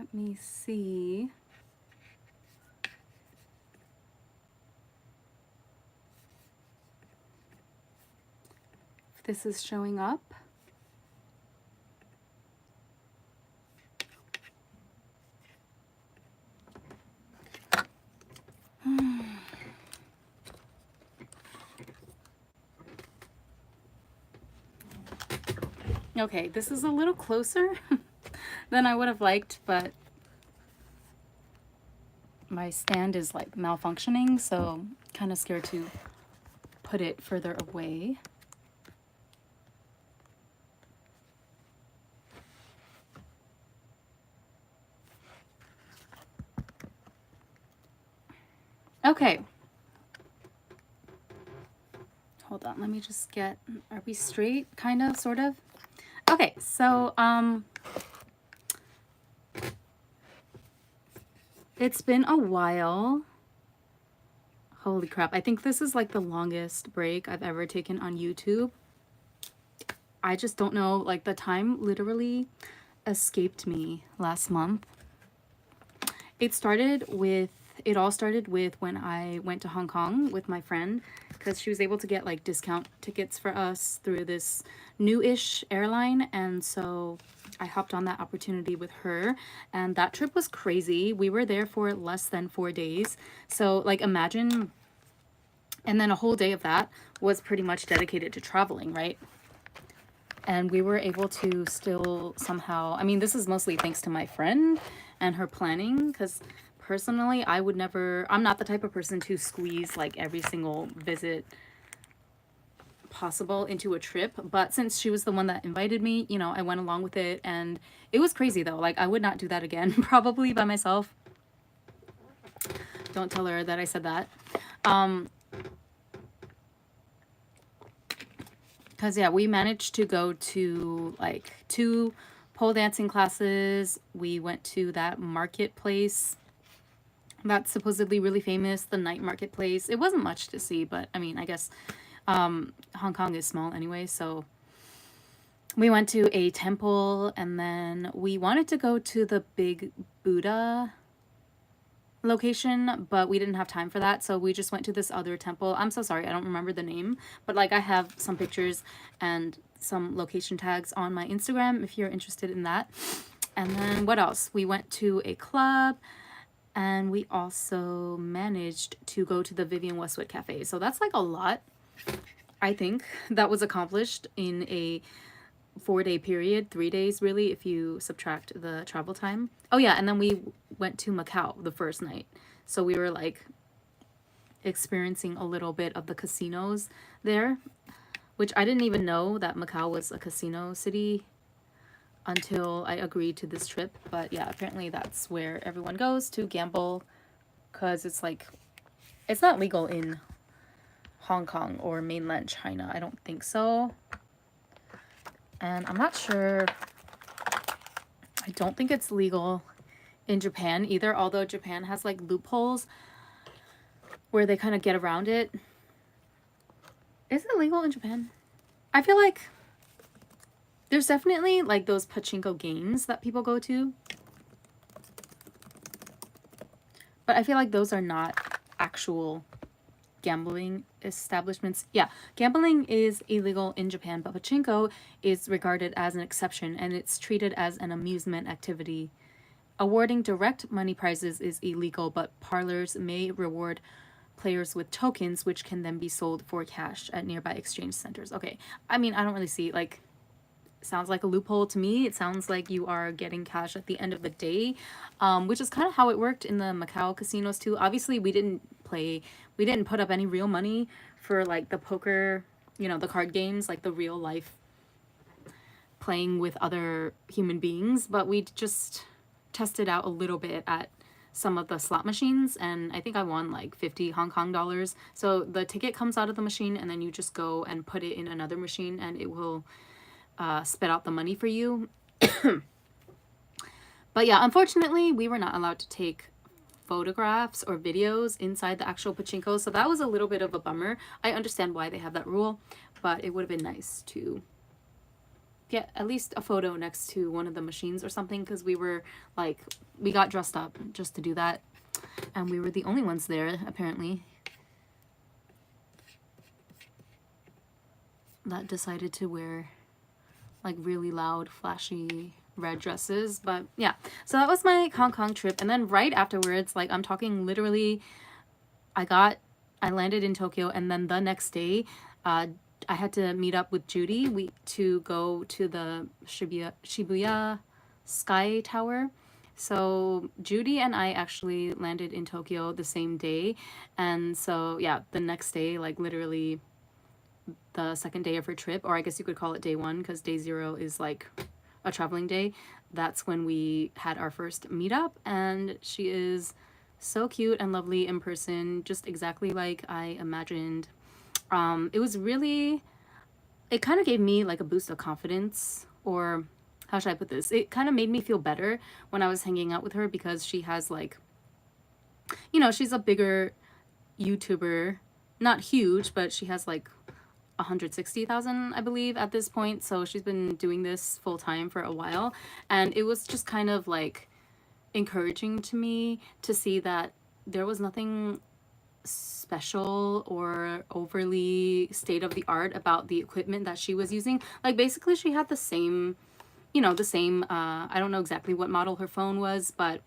Let me see if this is showing up. Okay, this is a little closer than I would have liked, but my stand is like malfunctioning, so kind of scared to put it further away. Okay. Hold on, let me just get, are we straight? Kind of, sort of? Okay, so, it's been a while. Holy crap, I think this is like the longest break I've ever taken on YouTube. I just don't know, like the time literally escaped me last month. It all started with when I went to Hong Kong with my friend, because she was able to get like discount tickets for us through this new-ish airline, and so I hopped on that opportunity with her, and that trip was crazy. We were there for less than 4 days, so like imagine, and then a whole day of that was pretty much dedicated to traveling, right? And we were able to still somehow, I mean, this is mostly thanks to my friend and her planning, because personally, I would never, I'm not the type of person to squeeze like every single visit possible into a trip. But since she was the one that invited me, you know, I went along with it. And it was crazy though. Like, I would not do that again, probably by myself. Don't tell her that I said that. Because, yeah, we managed to go to like 2 pole dancing classes. We went to that marketplace that's supposedly really famous, the night marketplace. It wasn't much to see, but I mean, I guess Hong Kong is small anyway, so we went to a temple, and then we wanted to go to the big Buddha location, but we didn't have time for that, so we just went to this other temple. I'm so sorry, I don't remember the name, but like I have some pictures and some location tags on my Instagram if you're interested in that. And then what else? We went to a club, and we also managed to go to the Vivienne Westwood Cafe. So that's like a lot, I think, that was accomplished in a 4-day period, 3 days really, if you subtract the travel time. Oh yeah, and then we went to Macau the first night. So we were like experiencing a little bit of the casinos there, which I didn't even know that Macau was a casino city until I agreed to this trip. But yeah, apparently that's where everyone goes to gamble, because it's like, it's not legal in Hong Kong or mainland China. I don't think so. And I'm not sure, I don't think it's legal in Japan either, although Japan has like loopholes where they kind of get around it. Is it legal in Japan? I feel like there's definitely like those pachinko games that people go to, but I feel like those are not actual gambling establishments. Yeah, gambling is illegal in Japan, but pachinko is regarded as an exception, and it's treated as an amusement activity. Awarding direct money prizes is illegal, but parlors may reward players with tokens, which can then be sold for cash at nearby exchange centers. Okay, I mean, I don't really see, like, sounds like a loophole to me. It sounds like you are getting cash at the end of the day, which is kind of how it worked in the Macau casinos too. Obviously, we didn't put up any real money for like the poker, you know, the card games, like the real life playing with other human beings, but we just tested out a little bit at some of the slot machines, and I think I won like 50 Hong Kong dollars. So the ticket comes out of the machine, and then you just go and put it in another machine, and it will spit out the money for you. But yeah, unfortunately, we were not allowed to take photographs or videos inside the actual pachinko, so that was a little bit of a bummer. I understand why they have that rule, but it would have been nice to get at least a photo next to one of the machines or something, because we were like, we got dressed up just to do that, and we were the only ones there apparently that decided to wear like really loud flashy red dresses. But yeah, so that was my Hong Kong trip. And then right afterwards, like I'm talking literally, I landed in Tokyo, and then the next day I had to meet up with Judy to go to the Shibuya Sky Tower. So Judy and I actually landed in Tokyo the same day, and so yeah, the next day, like literally the second day of her trip, or I guess you could call it day one, because day 0 is like a traveling day. That's when we had our first meetup, and she is so cute and lovely in person, just exactly like I imagined. It was really, it kind of gave me like a boost of confidence, or how should I put this? It kind of made me feel better when I was hanging out with her, because she has like, you know, she's a bigger YouTuber, not huge, but she has like 160,000, I believe, at this point. So she's been doing this full time for a while, and it was just kind of like encouraging to me to see that there was nothing special or overly state of the art about the equipment that she was using. Like basically she had the same, you know, the same I don't know exactly what model her phone was, but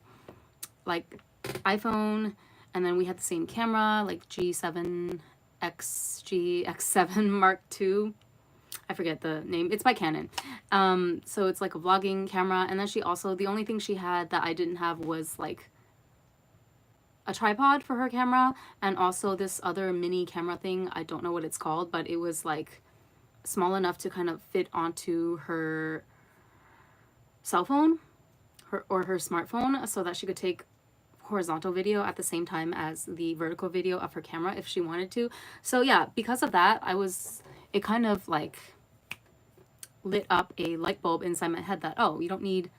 like iPhone, and then we had the same camera, like G7 X7 Mark II. I forget the name. It's by Canon. So it's like a vlogging camera. And then she also, the only thing she had that I didn't have was like a tripod for her camera, and also this other mini camera thing. I don't know what it's called, but it was like small enough to kind of fit onto her cell phone or her smartphone, so that she could take horizontal video at the same time as the vertical video of her camera if she wanted to. So yeah, because of that, it kind of like lit up a light bulb inside my head that, oh, you don't need,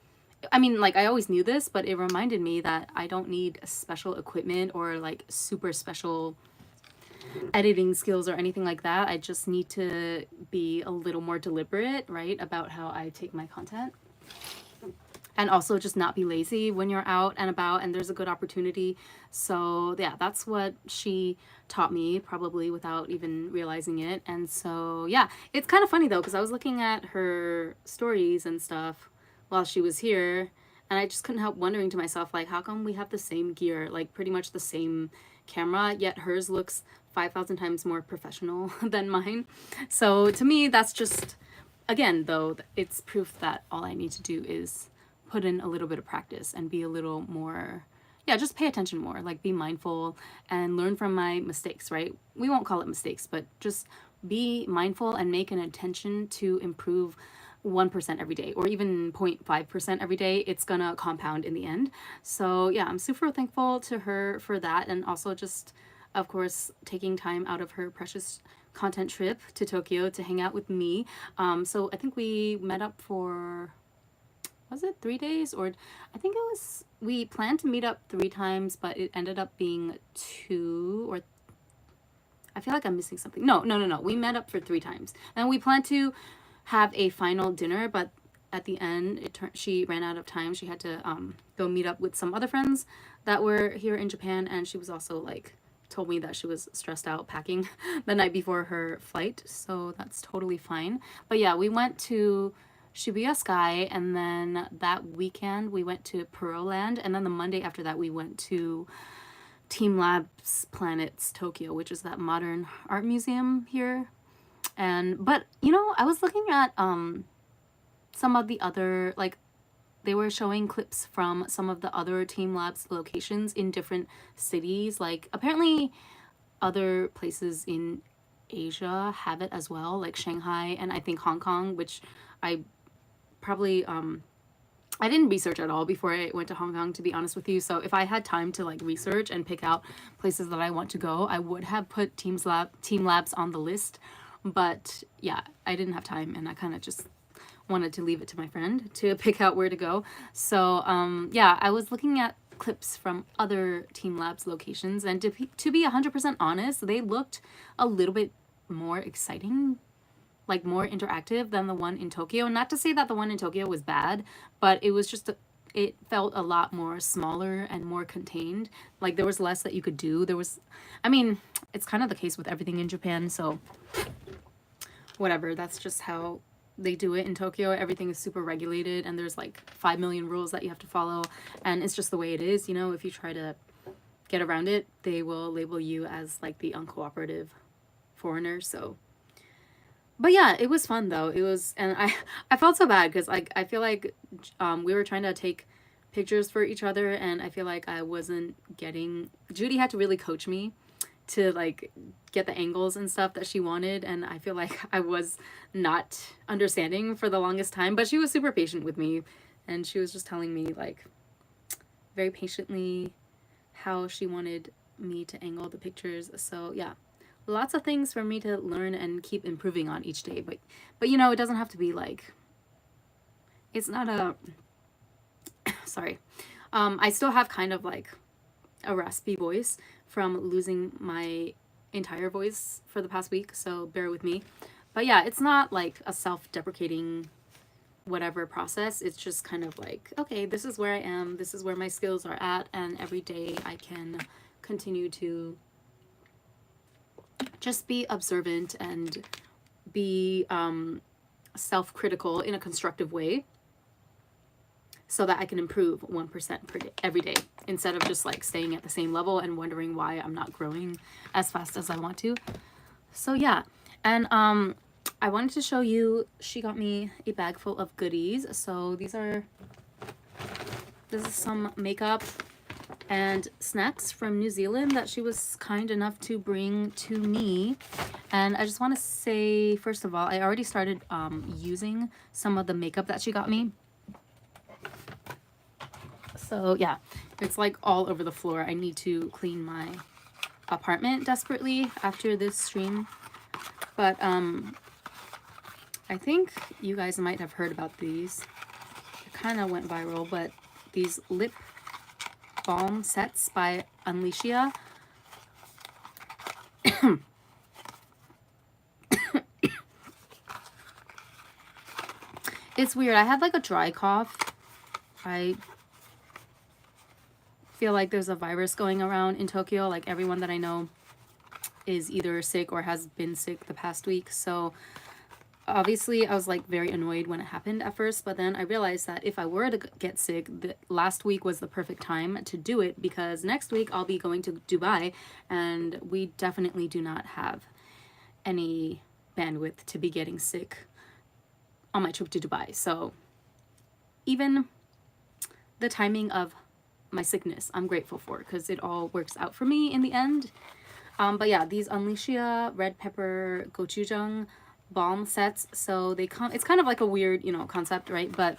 I mean, like I always knew this, but it reminded me that I don't need special equipment or like super special editing skills or anything like that. I just need to be a little more deliberate, right, about how I take my content. And also just not be lazy when you're out and about and there's a good opportunity. So yeah, that's what she taught me, probably without even realizing it. And so yeah, it's kind of funny though, because I was looking at her stories and stuff while she was here, and I just couldn't help wondering to myself, like, how come we have the same gear, like pretty much the same camera, yet hers looks 5,000 times more professional than mine. So to me, that's just, again though, it's proof that all I need to do is put in a little bit of practice and be a little more, yeah, just pay attention more, like be mindful and learn from my mistakes, right? We won't call it mistakes, but just be mindful and make an intention to improve 1% every day, or even 0.5% every day. It's gonna compound in the end. So yeah, I'm super thankful to her for that, and also just, of course, taking time out of her precious content trip to Tokyo to hang out with me. So I think we met up for, was it 3 days? Or I think it was, we planned to meet up 3 times, but it ended up being 2, or I feel like I'm missing something. No. We met up for 3 times. And we planned to have a final dinner, but at the end, she ran out of time. She had to go meet up with some other friends that were here in Japan, and she was also like, told me that she was stressed out packing the night before her flight, so that's totally fine. But yeah, we went to Shibuya Sky, and then that weekend we went to Pearland, and then the Monday after that we went to Team Labs Planets Tokyo, which is that modern art museum here. But you know, I was looking at some of the other, like, they were showing clips from some of the other Team Labs locations in different cities. Like apparently other places in Asia have it as well, like Shanghai and I think Hong Kong, which I probably I didn't research at all before I went to Hong Kong, to be honest with you. So if I had time to like research and pick out places that I want to go, I would have put Team Labs on the list. But yeah, I didn't have time, and I kind of just wanted to leave it to my friend to pick out where to go. So yeah, I was looking at clips from other Team Labs locations, and to be 100% honest, they looked a little bit more exciting like more interactive than the one in Tokyo. Not to say that the one in Tokyo was bad, but it was just it felt a lot more smaller and more contained. Like there was less that you could do. There was, I mean, it's kind of the case with everything in Japan, so whatever. That's just how they do it in Tokyo. Everything is super regulated and there's like 5 million rules that you have to follow, and it's just the way it is, you know. If you try to get around it, they will label you as like the uncooperative foreigner. So but yeah, it was fun though. It was, and I felt so bad because like I feel like we were trying to take pictures for each other, and I feel like I wasn't getting. Judy had to really coach me to like get the angles and stuff that she wanted, and I feel like I was not understanding for the longest time. But she was super patient with me, and she was just telling me like very patiently how she wanted me to angle the pictures. So yeah, lots of things for me to learn and keep improving on each day. But you know, it doesn't have to be like, it's not a sorry. I still have kind of like a raspy voice from losing my entire voice for the past week, so bear with me. But yeah, it's not like a self-deprecating whatever process. It's just kind of like, okay, this is where I am, this is where my skills are at, and every day I can continue to just be observant and be self-critical in a constructive way, so that I can improve 1% per day every day, instead of just like staying at the same level and wondering why I'm not growing as fast as I want to. So yeah, and I wanted to show you, she got me a bag full of goodies. So this is some makeup and snacks from New Zealand that she was kind enough to bring to me. And I just want to say, first of all, I already started using some of the makeup that she got me. So yeah, it's like all over the floor. I need to clean my apartment desperately after this stream. But I think you guys might have heard about these. It kind of went viral, but these lip balm sets by Unleashia. It's weird. I had like a dry cough. I feel like there's a virus going around in Tokyo. Like everyone that I know is either sick or has been sick the past week. So obviously I was like very annoyed when it happened at first, but then I realized that if I were to get sick, last week was the perfect time to do it, because next week I'll be going to Dubai, and we definitely do not have any bandwidth to be getting sick on my trip to Dubai. So even the timing of my sickness, I'm grateful for, because it all works out for me in the end. But yeah, these Unleashia red pepper gochujang balm sets, so they come, it's kind of like a weird, you know, concept, right? But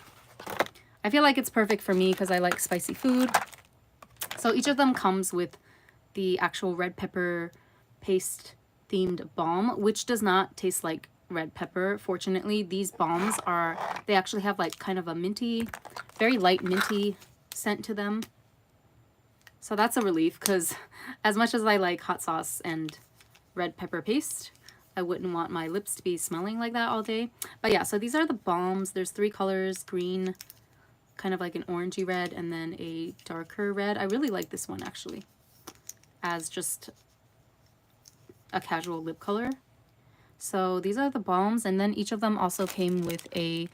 I feel like it's perfect for me because I like spicy food. So each of them comes with the actual red pepper paste themed balm, which does not taste like red pepper. Fortunately, these balms are, they actually have like kind of a minty, very light minty scent to them. So that's a relief, because as much as I like hot sauce and red pepper paste, I wouldn't want my lips to be smelling like that all day. But yeah, so these are the balms. There's 3 colors: green, kind of like an orangey red, and then a darker red. I really like this one actually as just a casual lip color. So these are the balms, and then each of them also came with a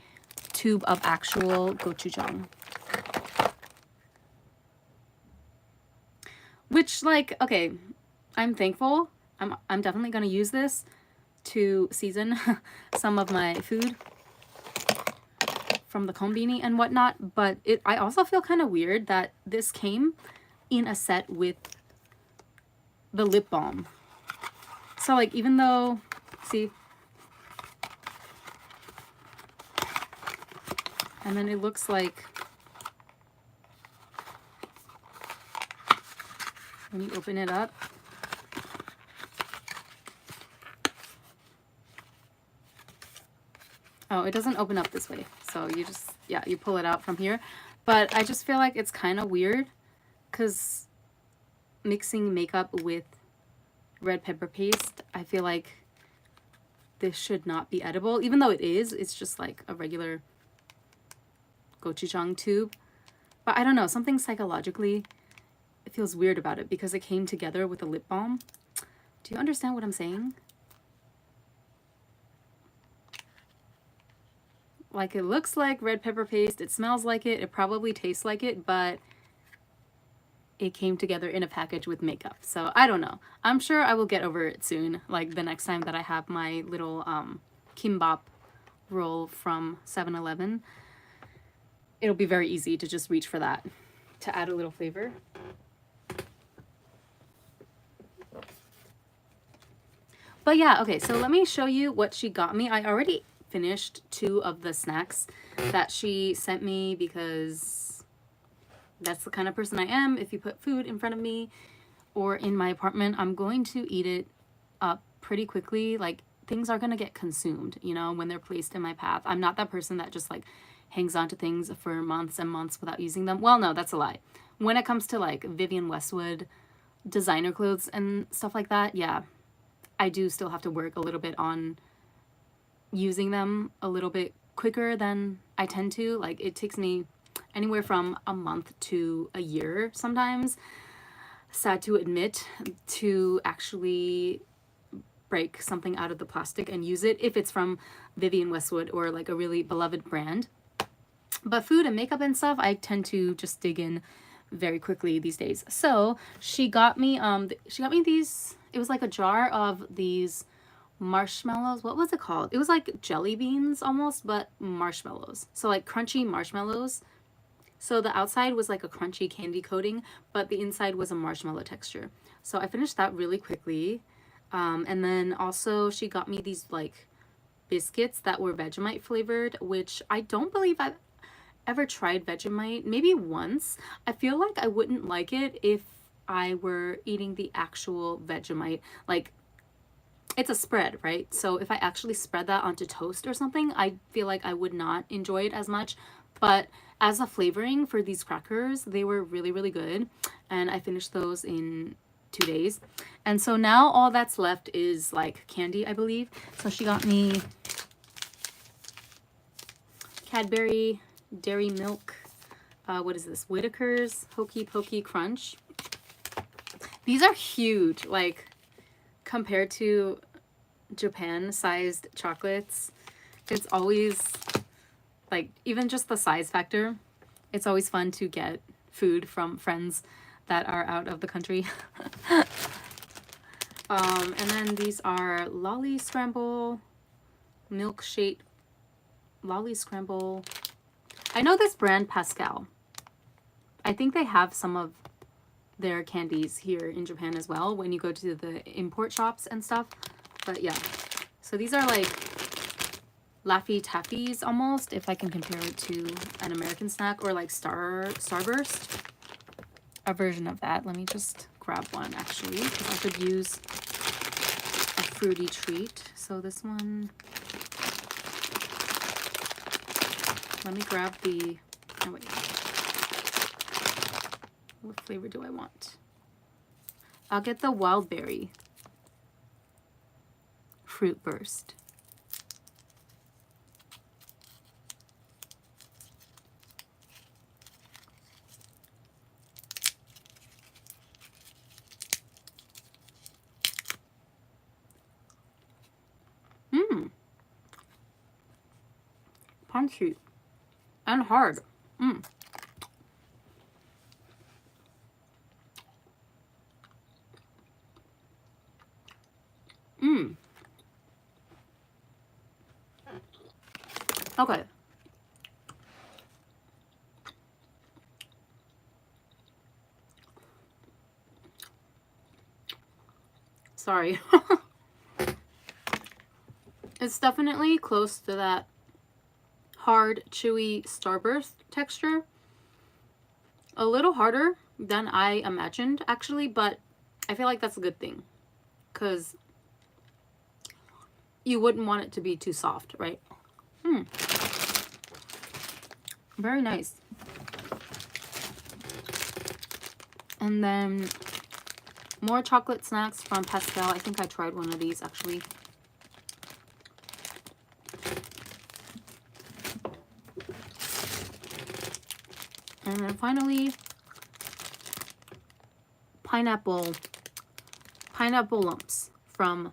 tube of actual gochujang. Which, like, okay, I'm thankful. I'm definitely gonna use this to season some of my food from the konbini and whatnot, but I also feel kind of weird that this came in a set with the lip balm. So like, even though, see, and then it looks like, when you open it up, oh, it doesn't open up this way. So you just, yeah, you pull it out from here. But I just feel like it's kind of weird, because mixing makeup with red pepper paste, I feel like this should not be edible, even though it is. It's just like a regular gochujang tube. But I don't know, something psychologically, it feels weird about it because it came together with a lip balm. Do you understand what I'm saying? Like, it looks like red pepper paste, it smells like it probably tastes like it, but it came together in a package with makeup. So I don't know. I'm sure I will get over it soon, like the next time that I have my little kimbap roll from 7-Eleven. It'll be very easy to just reach for that to add a little flavor. But yeah, okay, so let me show you what she got me. I already finished 2 of the snacks that she sent me because that's the kind of person I am. If you put food in front of me or in my apartment, I'm going to eat it up pretty quickly. Like, things are gonna get consumed, you know, when they're placed in my path. I'm not that person that just like hangs on to things for months and months without using them. Well, no, that's a lie. When it comes to like Vivienne Westwood designer clothes and stuff like that, yeah, I do still have to work a little bit on using them a little bit quicker than I tend to. Like, it takes me anywhere from a month to a year sometimes, sad to admit, to actually break something out of the plastic and use it if it's from Vivienne Westwood or like a really beloved brand. But food and makeup and stuff, I tend to just dig in very quickly these days. So she got me these, it was like a jar of these marshmallows. What was it called? It was like jelly beans almost, but marshmallows. So like crunchy marshmallows. So the outside was like a crunchy candy coating, but the inside was a marshmallow texture. So I finished that really quickly. And then also she got me these like biscuits that were Vegemite flavored, which I don't believe I've ever tried Vegemite. Maybe once. I feel like I wouldn't like it if I were eating the actual Vegemite. Like, it's a spread, right? So if I actually spread that onto toast or something, I feel like I would not enjoy it as much. But as a flavoring for these crackers, they were really, really good. And I finished those in 2 days. And so now all that's left is like candy, I believe. So she got me Cadbury Dairy Milk. What is this? Whitaker's Hokey Pokey Crunch. These are huge, like, compared to Japan-sized chocolates. It's always, like, even just the size factor, it's always fun to get food from friends that are out of the country. And then these are Lolly Scramble, Milkshake, Lolly Scramble. I know this brand Pascal. I think they have some of their candies here in Japan as well when you go to the import shops and stuff. But yeah, so these are like Laffy Taffies almost, if I can compare it to an American snack, or like Starburst, a version of that. Let me just grab one actually, because I could use a fruity treat. So this one, let me grab the, oh wait, what flavor do I want? I'll get the wild berry fruit burst. Punchy and hard. Okay. Sorry. It's definitely close to that hard, chewy Starburst texture. A little harder than I imagined, actually, but I feel like that's a good thing, because you wouldn't want it to be too soft, right? Very nice. And then more chocolate snacks from Pascal. I think I tried one of these, actually. And then finally, pineapple lumps from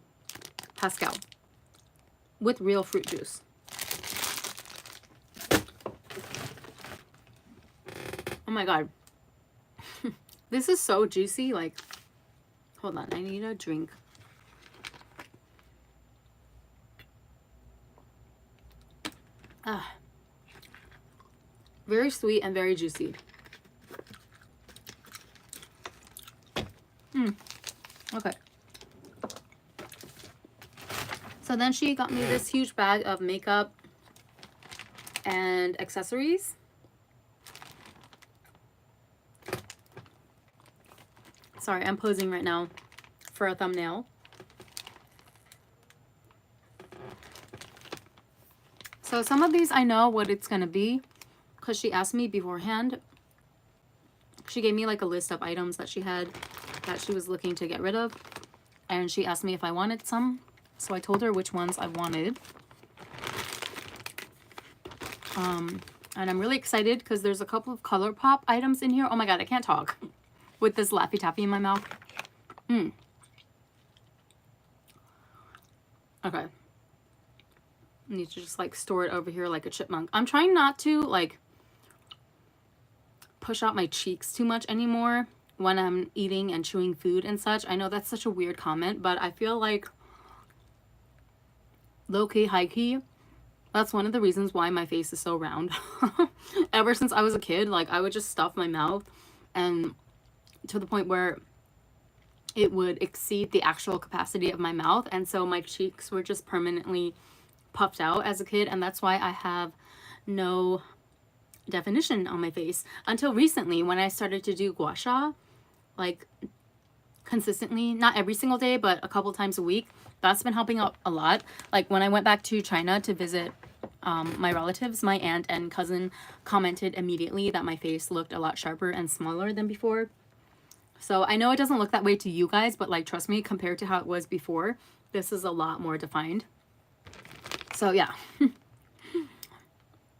Pascal with real fruit juice. Oh my god. This is so juicy. Like, hold on, I need a drink. Ah, very sweet and very juicy. Okay. So then she got me this huge bag of makeup and accessories. Sorry, I'm posing right now for a thumbnail. So some of these I know what it's gonna be because she asked me beforehand. She gave me like a list of items that she had that she was looking to get rid of, and she asked me if I wanted some, so I told her which ones I wanted. And I'm really excited because there's a couple of ColourPop items in here. Oh my god, I can't talk with this Laffy Taffy in my mouth. Okay. I need to just like store it over here like a chipmunk. I'm trying not to like push out my cheeks too much anymore when I'm eating and chewing food and such. I know that's such a weird comment, but I feel like low-key, high-key, that's one of the reasons why my face is so round. Ever since I was a kid, like I would just stuff my mouth, and to the point where it would exceed the actual capacity of my mouth, and so my cheeks were just permanently puffed out as a kid, and that's why I have no definition on my face until recently when I started to do gua sha like consistently, not every single day but a couple times a week. That's been helping out a lot. Like when I went back to China to visit my relatives, my aunt and cousin commented immediately that my face looked a lot sharper and smaller than before. So I know it doesn't look that way to you guys, but like trust me, compared to how it was before, this is a lot more defined. So yeah.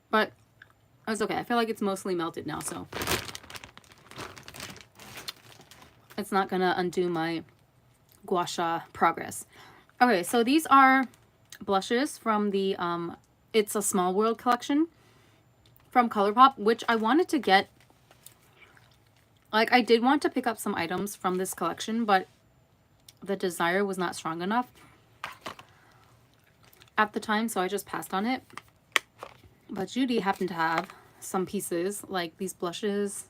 But it's okay. I feel like it's mostly melted now, so it's not gonna undo my gua sha progress. Okay, so these are blushes from the It's a Small World collection from ColourPop, which I wanted to get. Like, I did want to pick up some items from this collection, but the desire was not strong enough at the time, so I just passed on it. But Judy happened to have some pieces, like these blushes,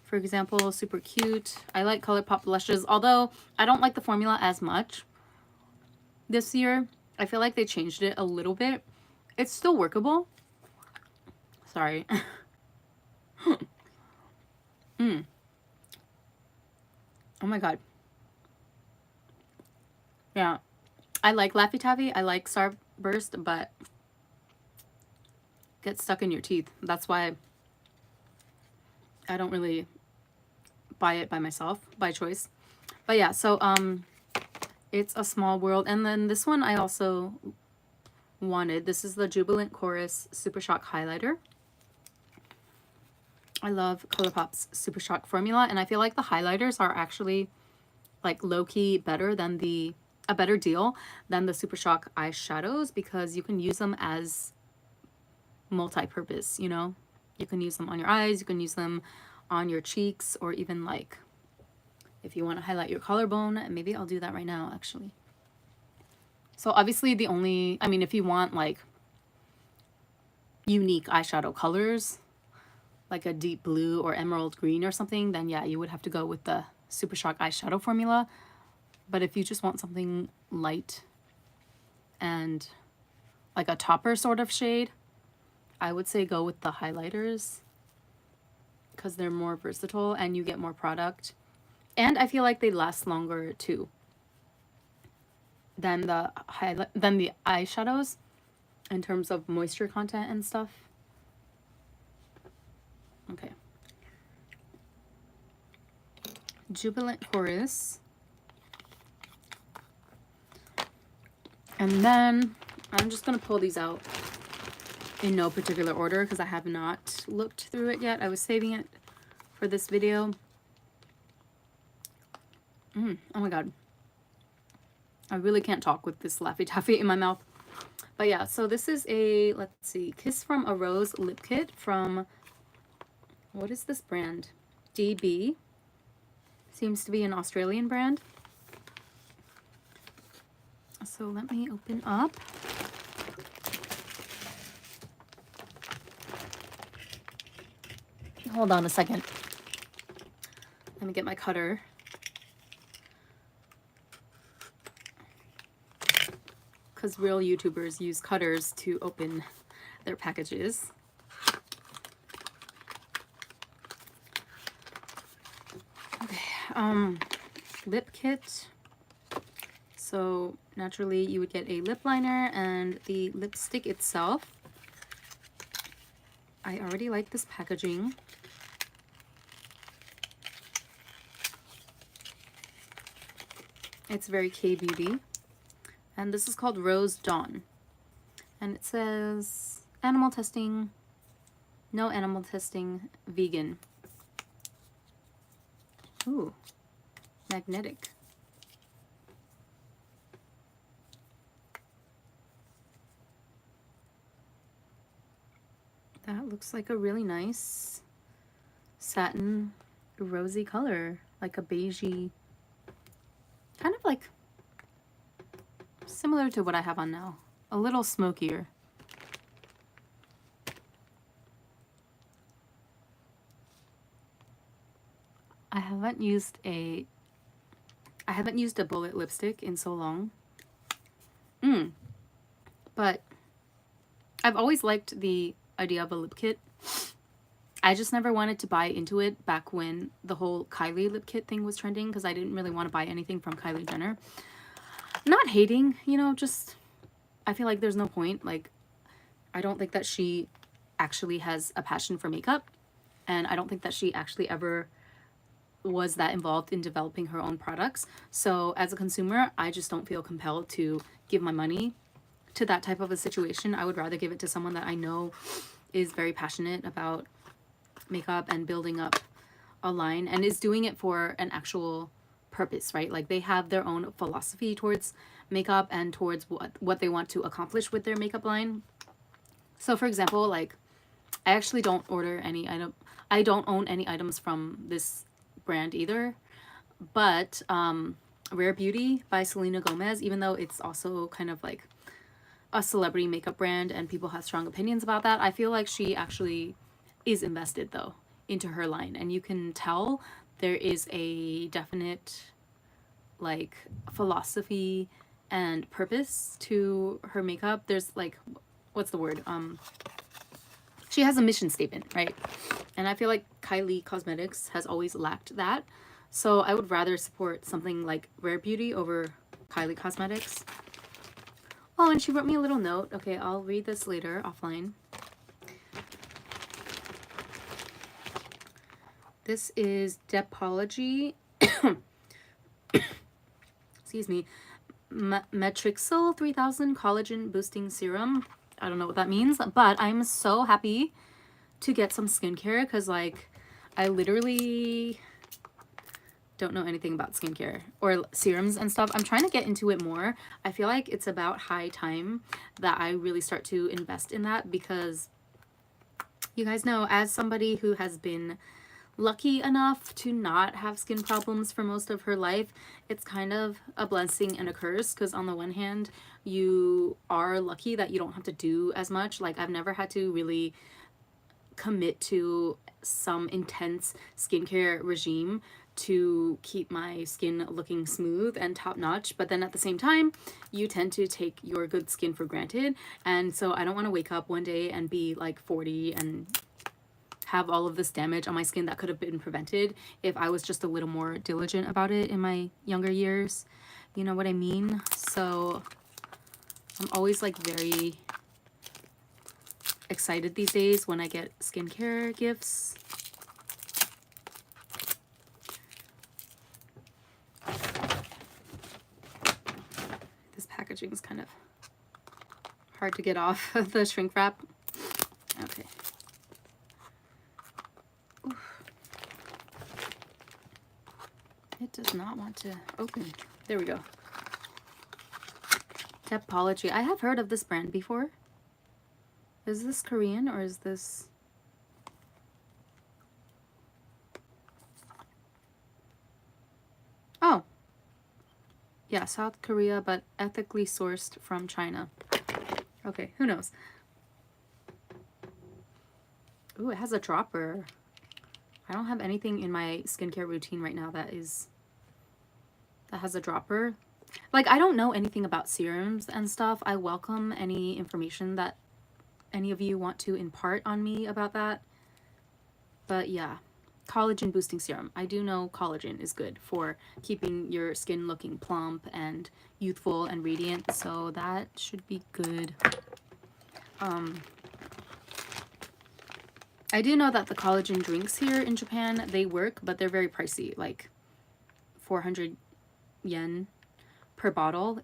for example, super cute. I like ColourPop blushes, although I don't like the formula as much this year. I feel like they changed it a little bit. It's still workable. Sorry. Oh my god. Yeah. I like Laffy Taffy. I like Starburst, but get stuck in your teeth. That's why I don't really buy it by myself, by choice. But yeah, so It's a Small World. And then this one I also wanted. This is the Jubilant Chorus Super Shock Highlighter. I love ColourPop's Super Shock formula, and I feel like the highlighters are actually like low-key better than a better deal than the Super Shock eyeshadows, because you can use them as multi-purpose, you know? You can use them on your eyes, you can use them on your cheeks, or even like if you want to highlight your collarbone. Maybe I'll do that right now, actually. So obviously if you want like unique eyeshadow colors, like a deep blue or emerald green or something, then yeah, you would have to go with the Super Shock eyeshadow formula. But if you just want something light and like a topper sort of shade, I would say go with the highlighters because they're more versatile and you get more product. And I feel like they last longer too than the eyeshadows in terms of moisture content and stuff. Okay. Jubilant Chorus. And then I'm just going to pull these out in no particular order because I have not looked through it yet. I was saving it for this video. Oh my god. I really can't talk with this Laffy Taffy in my mouth. But yeah, so this is a, let's see, Kiss from a Rose lip kit from, what is this brand? DB. Seems to be an Australian brand. So let me open up. Hold on a second. Let me get my cutter. Because real YouTubers use cutters to open their packages. Okay, lip kit. So naturally you would get a lip liner and the lipstick itself. I already like this packaging. It's very K-beauty. And this is called Rose Dawn. And it says animal testing, no animal testing, vegan. Ooh, magnetic. That looks like a really nice satin rosy color, like a beigey, kind of like similar to what I have on now, a little smokier. I haven't used a bullet lipstick in so long. But I've always liked the idea of a lip kit. I just never wanted to buy into it back when the whole Kylie lip kit thing was trending, because I didn't really want to buy anything from Kylie Jenner. Not hating, you know, just I feel like there's no point. Like, I don't think that she actually has a passion for makeup, and I don't think that she actually ever was that involved in developing her own products. So as a consumer, I just don't feel compelled to give my money to that type of a situation. I would rather give it to someone that I know is very passionate about makeup and building up a line and is doing it for an actual purpose, right? Like, they have their own philosophy towards makeup and towards what they want to accomplish with their makeup line. So for example, like, I actually don't order any item. I don't own any items from this brand either, but Rare Beauty by Selena Gomez, even though it's also kind of like a celebrity makeup brand and people have strong opinions about that, I feel like she actually is invested though into her line, and you can tell there is a definite like philosophy and purpose to her makeup. There's like, what's the word, she has a mission statement, right? And I feel like Kylie Cosmetics has always lacked that. So I would rather support something like Rare Beauty over Kylie Cosmetics. Oh, and she wrote me a little note. Okay, I'll read this later offline. This is Depology. Excuse me. Metrixyl 3000 Collagen Boosting Serum. I don't know what that means, but I'm so happy to get some skincare because, like, I literally don't know anything about skincare or serums and stuff. I'm trying to get into it more. I feel like it's about high time that I really start to invest in that, because you guys know, as somebody who has been lucky enough to not have skin problems for most of her life, it's kind of a blessing and a curse, because on the one hand, you are lucky that you don't have to do as much. Like, I've never had to really commit to some intense skincare regime to keep my skin looking smooth and top-notch, but then at the same time, you tend to take your good skin for granted, and so I don't want to wake up one day and be like 40 and have all of this damage on my skin that could have been prevented if I was just a little more diligent about it in my younger years. You know what I mean? So I'm always like very excited these days when I get skincare gifts. This packaging is kind of hard to get off of the shrink wrap. Okay. Oof. It does not want to open. There we go. Depology. I have heard of this brand before. Is this Korean or is this... Oh. Yeah, South Korea, but ethically sourced from China. Okay, who knows? Ooh, it has a dropper. I don't have anything in my skincare routine right now that has a dropper. Like, I don't know anything about serums and stuff. I welcome any information that any of you want to impart on me about that. But yeah, collagen boosting serum. I do know collagen is good for keeping your skin looking plump and youthful and radiant, so that should be good. I do know that the collagen drinks here in Japan, they work, but they're very pricey, like 400 yen per bottle,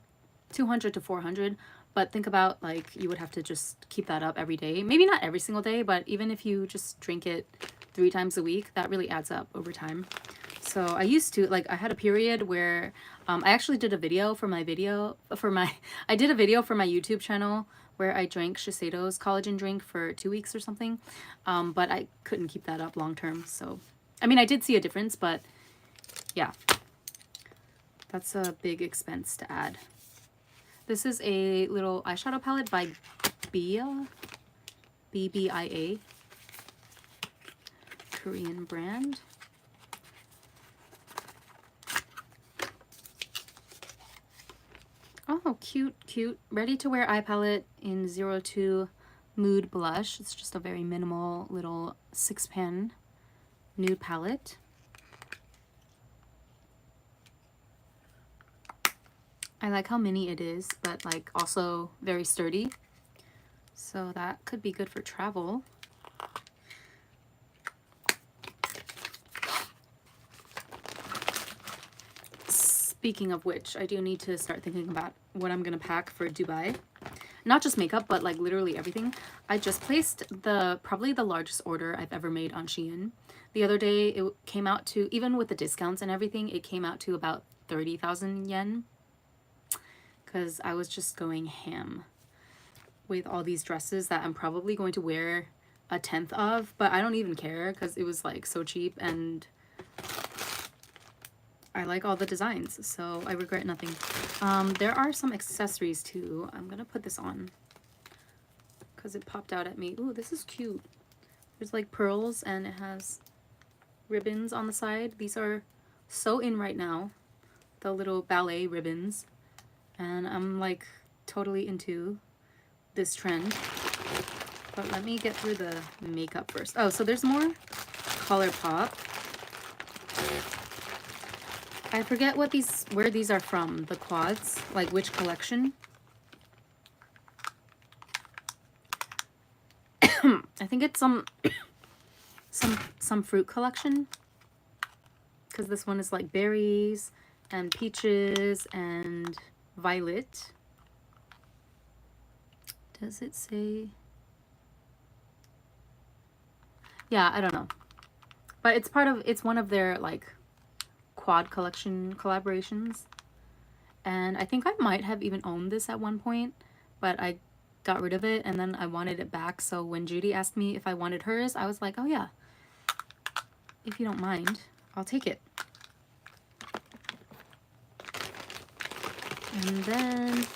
200 to 400. But think about, like, you would have to just keep that up every day. Maybe not every single day, but even if you just drink it 3 times a week, that really adds up over time. So I used to, like, I had a period where I actually did a video for my I did a video for my YouTube channel where I drank Shiseido's collagen drink for 2 weeks or something. But I couldn't keep that up long term. So, I mean, I did see a difference, but yeah, that's a big expense to add. This is a little eyeshadow palette by Bia, B-B-I-A, Korean brand. Oh, cute, cute. Ready to wear eye palette in 02 Mood Blush. It's just a very minimal little 6-pan nude palette. I like how mini it is, but like also very sturdy. So that could be good for travel. Speaking of which, I do need to start thinking about what I'm gonna pack for Dubai. Not just makeup, but like literally everything. I just placed probably the largest order I've ever made on Shein. The other day it came out to, even with the discounts and everything, it came out to about 30,000 yen. Because I was just going ham with all these dresses that I'm probably going to wear a 10th of, but I don't even care because it was like so cheap and I like all the designs, so I regret nothing. There are some accessories too. I'm gonna put this on because it popped out at me. Ooh, this is cute. There's like pearls and it has ribbons on the side. These are so in right now, the little ballet ribbons. And I'm like totally into this trend. But let me get through the makeup first. Oh, so there's more ColourPop. I forget where these are from, the quads, like which collection. I think it's some fruit collection, because this one is like berries and peaches and violet. Does it say? Yeah, I don't know, but it's one of their like quad collection collaborations, and I think I might have even owned this at one point, but I got rid of it and then I wanted it back. So when Judy asked me if I wanted hers, I was like, oh yeah, if you don't mind, I'll take it. And then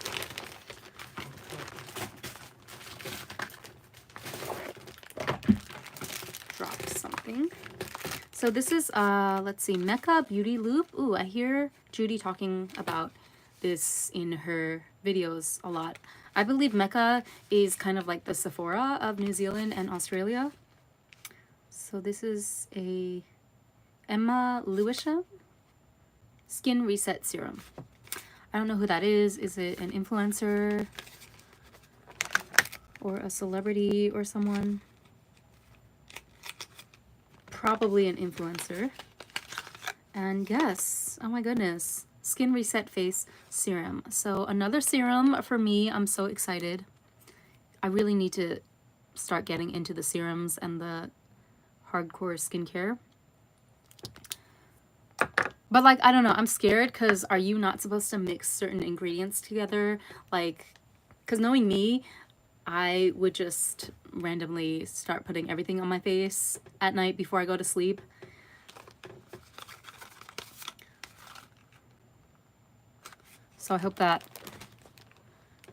drop something. So this is let's see, Mecca Beauty Loop. Ooh, I hear Judy talking about this in her videos a lot. I believe Mecca is kind of like the Sephora of New Zealand and Australia. So this is a Emma Lewisham Skin Reset Serum. I don't know who that is. Is it an influencer or a celebrity or someone? Probably an influencer. And yes, oh my goodness, Skin Reset Face Serum. So another serum for me. I'm so excited. I really need to start getting into the serums and the hardcore skincare. But like, I don't know, I'm scared because are you not supposed to mix certain ingredients together? Like, because knowing me, I would just randomly start putting everything on my face at night before I go to sleep. So I hope that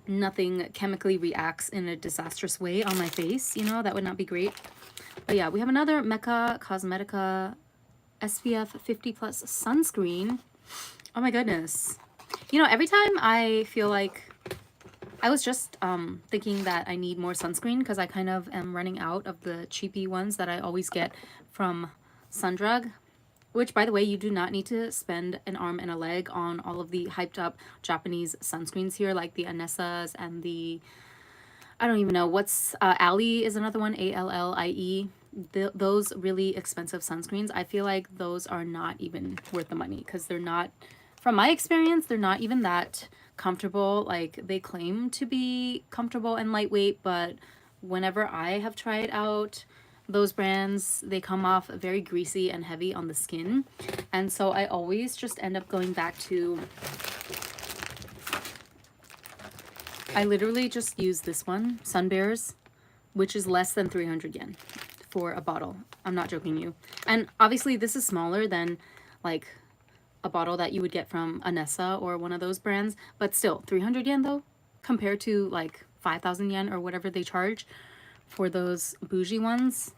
nothing chemically reacts in a disastrous way on my face. You know, that would not be great. But yeah, we have another Mecca Cosmetica SPF 50 plus sunscreen. Oh my goodness. You know, every time I feel like I was just thinking that I need more sunscreen because I kind of am running out of the cheapy ones that I always get from Sundrug. Which, by the way, you do not need to spend an arm and a leg on all of the hyped up Japanese sunscreens here, like the Anessas and the, I don't even know, what's, Allie is another one, ALLIE. Those really expensive sunscreens, I feel like those are not even worth the money because they're not, from my experience, they're not even that comfortable. Like, they claim to be comfortable and lightweight, but whenever I have tried out those brands, they come off very greasy and heavy on the skin. And so I always just end up going back to, I literally just use this one, Sunbears, which is less than 300 yen for a bottle. I'm not joking you. And obviously this is smaller than like a bottle that you would get from Anessa or one of those brands, but still 300 yen though, compared to like 5,000 yen or whatever they charge for those bougie ones.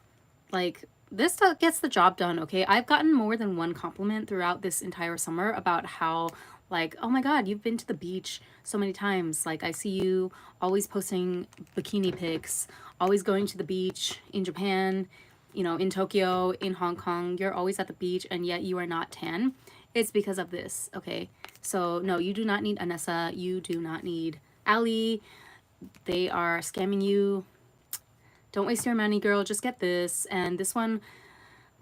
Like, this stuff gets the job done, okay? I've gotten more than one compliment throughout this entire summer about how, like, oh my god, you've been to the beach so many times. Like, I see you always posting bikini pics, always going to the beach in Japan, you know, in Tokyo, in Hong Kong. You're always at the beach, and yet you are not tan. It's because of this, okay? So, no, you do not need Anessa. You do not need Ali. They are scamming you. Don't waste your money, girl. Just get this. And this one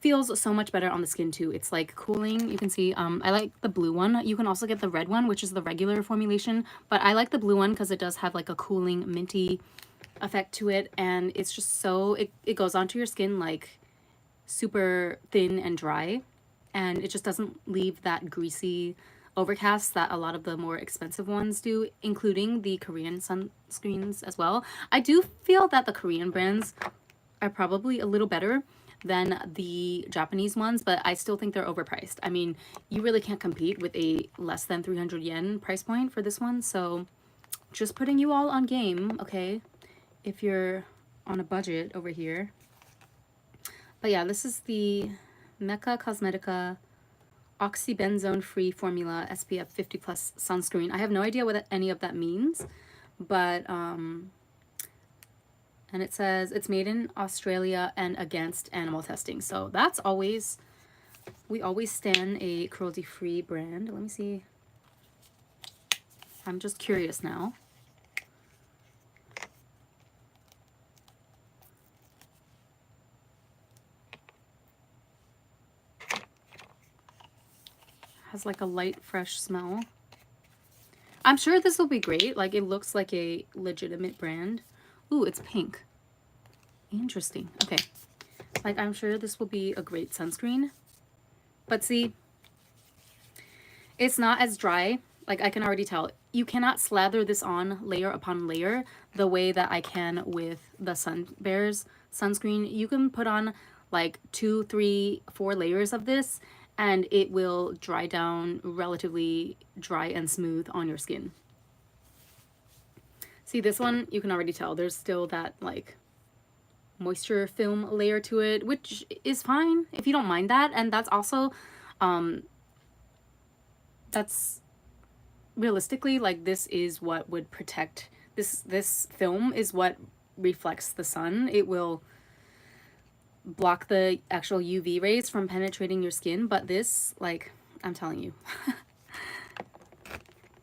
feels so much better on the skin too. It's like cooling. You can see I like the blue one. You can also get the red one, which is the regular formulation, but I like the blue one because it does have like a cooling minty effect to it, and it's just so it goes onto your skin like super thin and dry, and it just doesn't leave that greasy overcast that a lot of the more expensive ones do, including the Korean sunscreens as well. I do feel that the Korean brands are probably a little better than the Japanese ones, but I still think they're overpriced. I mean, you really can't compete with a less than 300 yen price point for this one, so just putting you all on game, okay, if you're on a budget over here. But yeah, this is the Mecca Cosmetica oxybenzone free formula SPF 50 plus sunscreen. I have no idea what any of that means, but and it says it's made in Australia and against animal testing. So that's always, we always stand a cruelty free brand. Let me see. I'm just curious now. Has like a light, fresh smell. I'm sure this will be great. Like, it looks like a legitimate brand. Ooh, it's pink. Interesting. Okay. Like, I'm sure this will be a great sunscreen. But see, it's not as dry. Like, I can already tell. You cannot slather this on layer upon layer the way that I can with the Sunbears sunscreen. You can put on like 2, 3, 4 layers of this, and it will dry down relatively dry and smooth on your skin. See, this one, you can already tell there's still that like moisture film layer to it, which is fine if you don't mind that. And that's also, that's realistically, like, this is what would protect, this film is what reflects the sun. It will block the actual UV rays from penetrating your skin, but this, like, I'm telling you,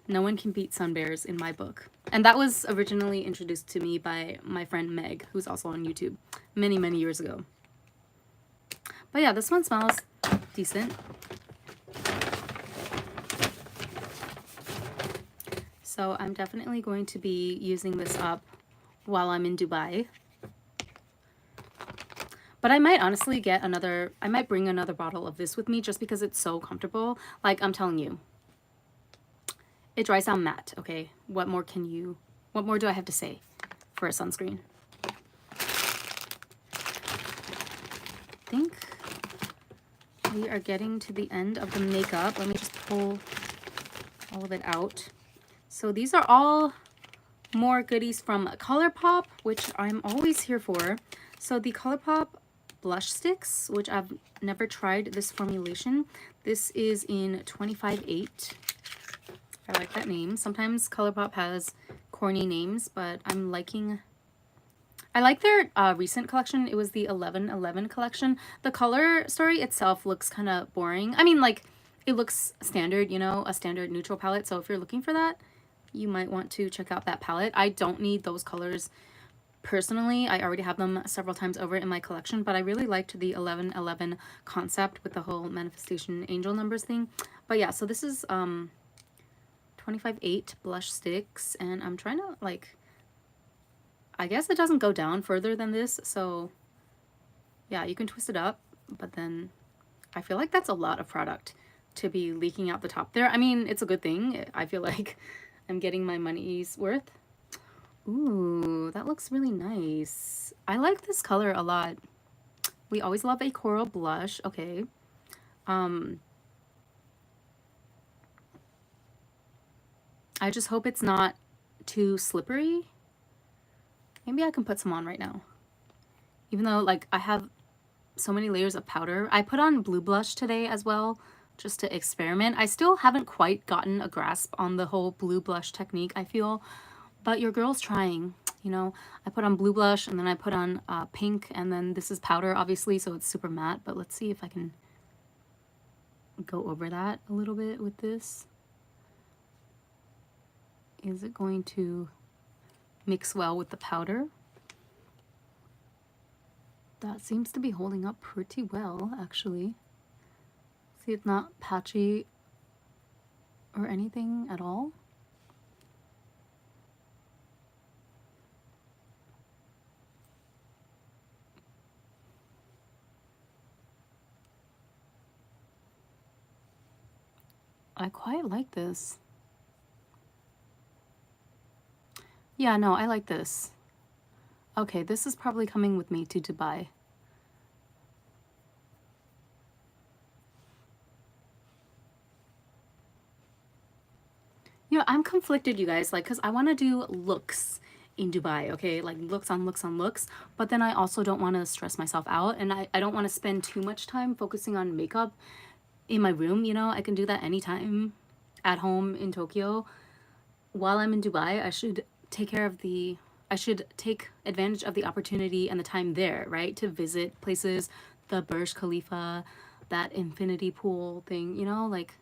no one can beat Sunbears in my book. And that was originally introduced to me by my friend Meg, who's also on YouTube, many, many years ago. But yeah, this one smells decent. So I'm definitely going to be using this up while I'm in Dubai. But I might honestly get another, I might bring another bottle of this with me just because it's so comfortable. Like, I'm telling you, it dries down matte, okay? What more do I have to say for a sunscreen? I think we are getting to the end of the makeup. Let me just pull all of it out. So these are all more goodies from ColourPop, which I'm always here for. So the ColourPop blush sticks, which I've never tried this formulation. This is in 25-8. I like that name. Sometimes ColourPop has corny names, but I like their recent collection. It was the 11-11 collection. The color story itself looks kind of boring. I mean, like, it looks standard, you know, a standard neutral palette. So if you're looking for that, you might want to check out that palette. I don't need those colors personally. I already have them several times over in my collection, but I really liked the 11-11 concept with the whole manifestation angel numbers thing. But yeah, so this is 25-8 blush sticks, and I'm trying to, like, I guess it doesn't go down further than this, so yeah, you can twist it up, but then I feel like that's a lot of product to be leaking out the top there. I mean, it's a good thing. I feel like I'm getting my money's worth. Ooh, that looks really nice. I like this color a lot. We always love a coral blush. Okay. I just hope it's not too slippery. Maybe I can put some on right now. Even though, like, I have so many layers of powder. I put on blue blush today as well, just to experiment. I still haven't quite gotten a grasp on the whole blue blush technique, I feel. But your girl's trying, you know. I put on blue blush, and then I put on pink, and then this is powder, obviously, so it's super matte. But let's see if I can go over that a little bit with this. Is it going to mix well with the powder? That seems to be holding up pretty well, actually. See, it's not patchy or anything at all. I quite like this. Yeah, no, I like this. Okay, this is probably coming with me to Dubai. You know, I'm conflicted, you guys, like, because I want to do looks in Dubai, okay? Like, looks on looks on looks. But then I also don't want to stress myself out. And I don't want to spend too much time focusing on makeup in my room, you know? I can do that anytime at home in Tokyo. While I'm in Dubai, I should take advantage of the opportunity and the time there, right? To visit places, the Burj Khalifa, that infinity pool thing, you know, like.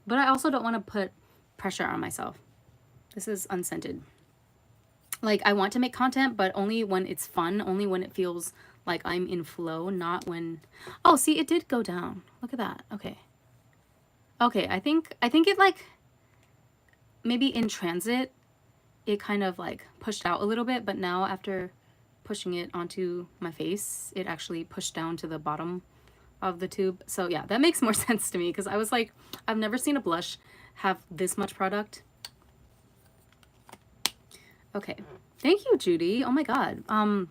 But I also don't want to put pressure on myself. This is unscented. Like, I want to make content, but only when it's fun, only when it feels like I'm in flow, not when. Oh, see, it did go down. Look at that. Okay. Okay, I think it, like, maybe in transit, it kind of like pushed out a little bit, but now after pushing it onto my face, it actually pushed down to the bottom of the tube. So yeah, that makes more sense to me, because I was like, I've never seen a blush have this much product. Okay, thank you, Judy. Oh my god, I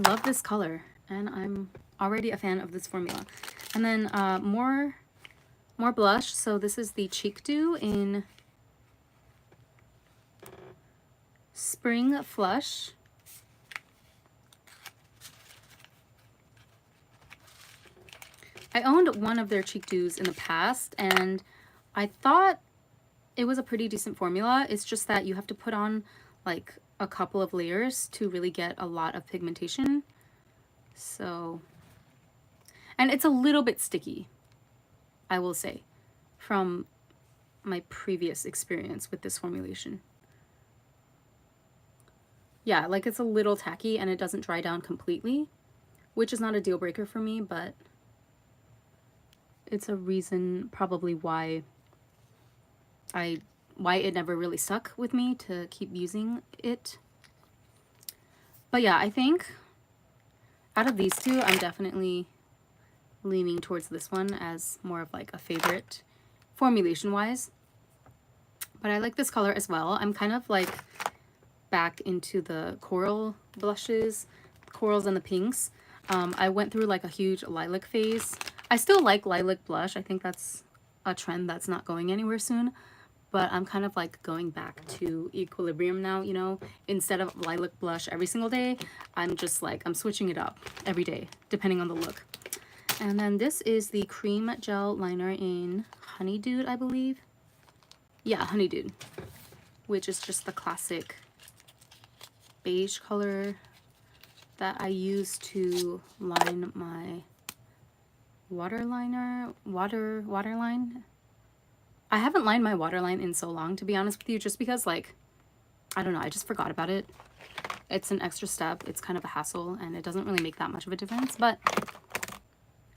love this color, and I'm already a fan of this formula. And then more blush. So this is the Cheek Dew in Spring Flush. I owned one of their Cheek Dews in the past, and I thought it was a pretty decent formula. It's just that you have to put on like a couple of layers to really get a lot of pigmentation. So, and it's a little bit sticky, I will say, from my previous experience with this formulation. Yeah, like it's a little tacky and it doesn't dry down completely, which is not a deal breaker for me, but it's a reason probably why it never really stuck with me to keep using it. But yeah, I think out of these two, I'm definitely leaning towards this one as more of like a favorite formulation wise. But I like this color as well. I'm kind of like back into the coral blushes, corals and the pinks. I went through like a huge lilac phase. I still like lilac blush. I think that's a trend that's not going anywhere soon. But I'm kind of like going back to equilibrium now, you know? Instead of lilac blush every single day, I'm just like, I'm switching it up every day, depending on the look. And then this is the cream gel liner in Honeydew, I believe. Yeah, Honeydew, which is just the classic beige color that I use to line my waterline. I haven't lined my waterline in so long, to be honest with you, just because, like, I don't know, I just forgot about it. It's an extra step. It's kind of a hassle, and it doesn't really make that much of a difference, but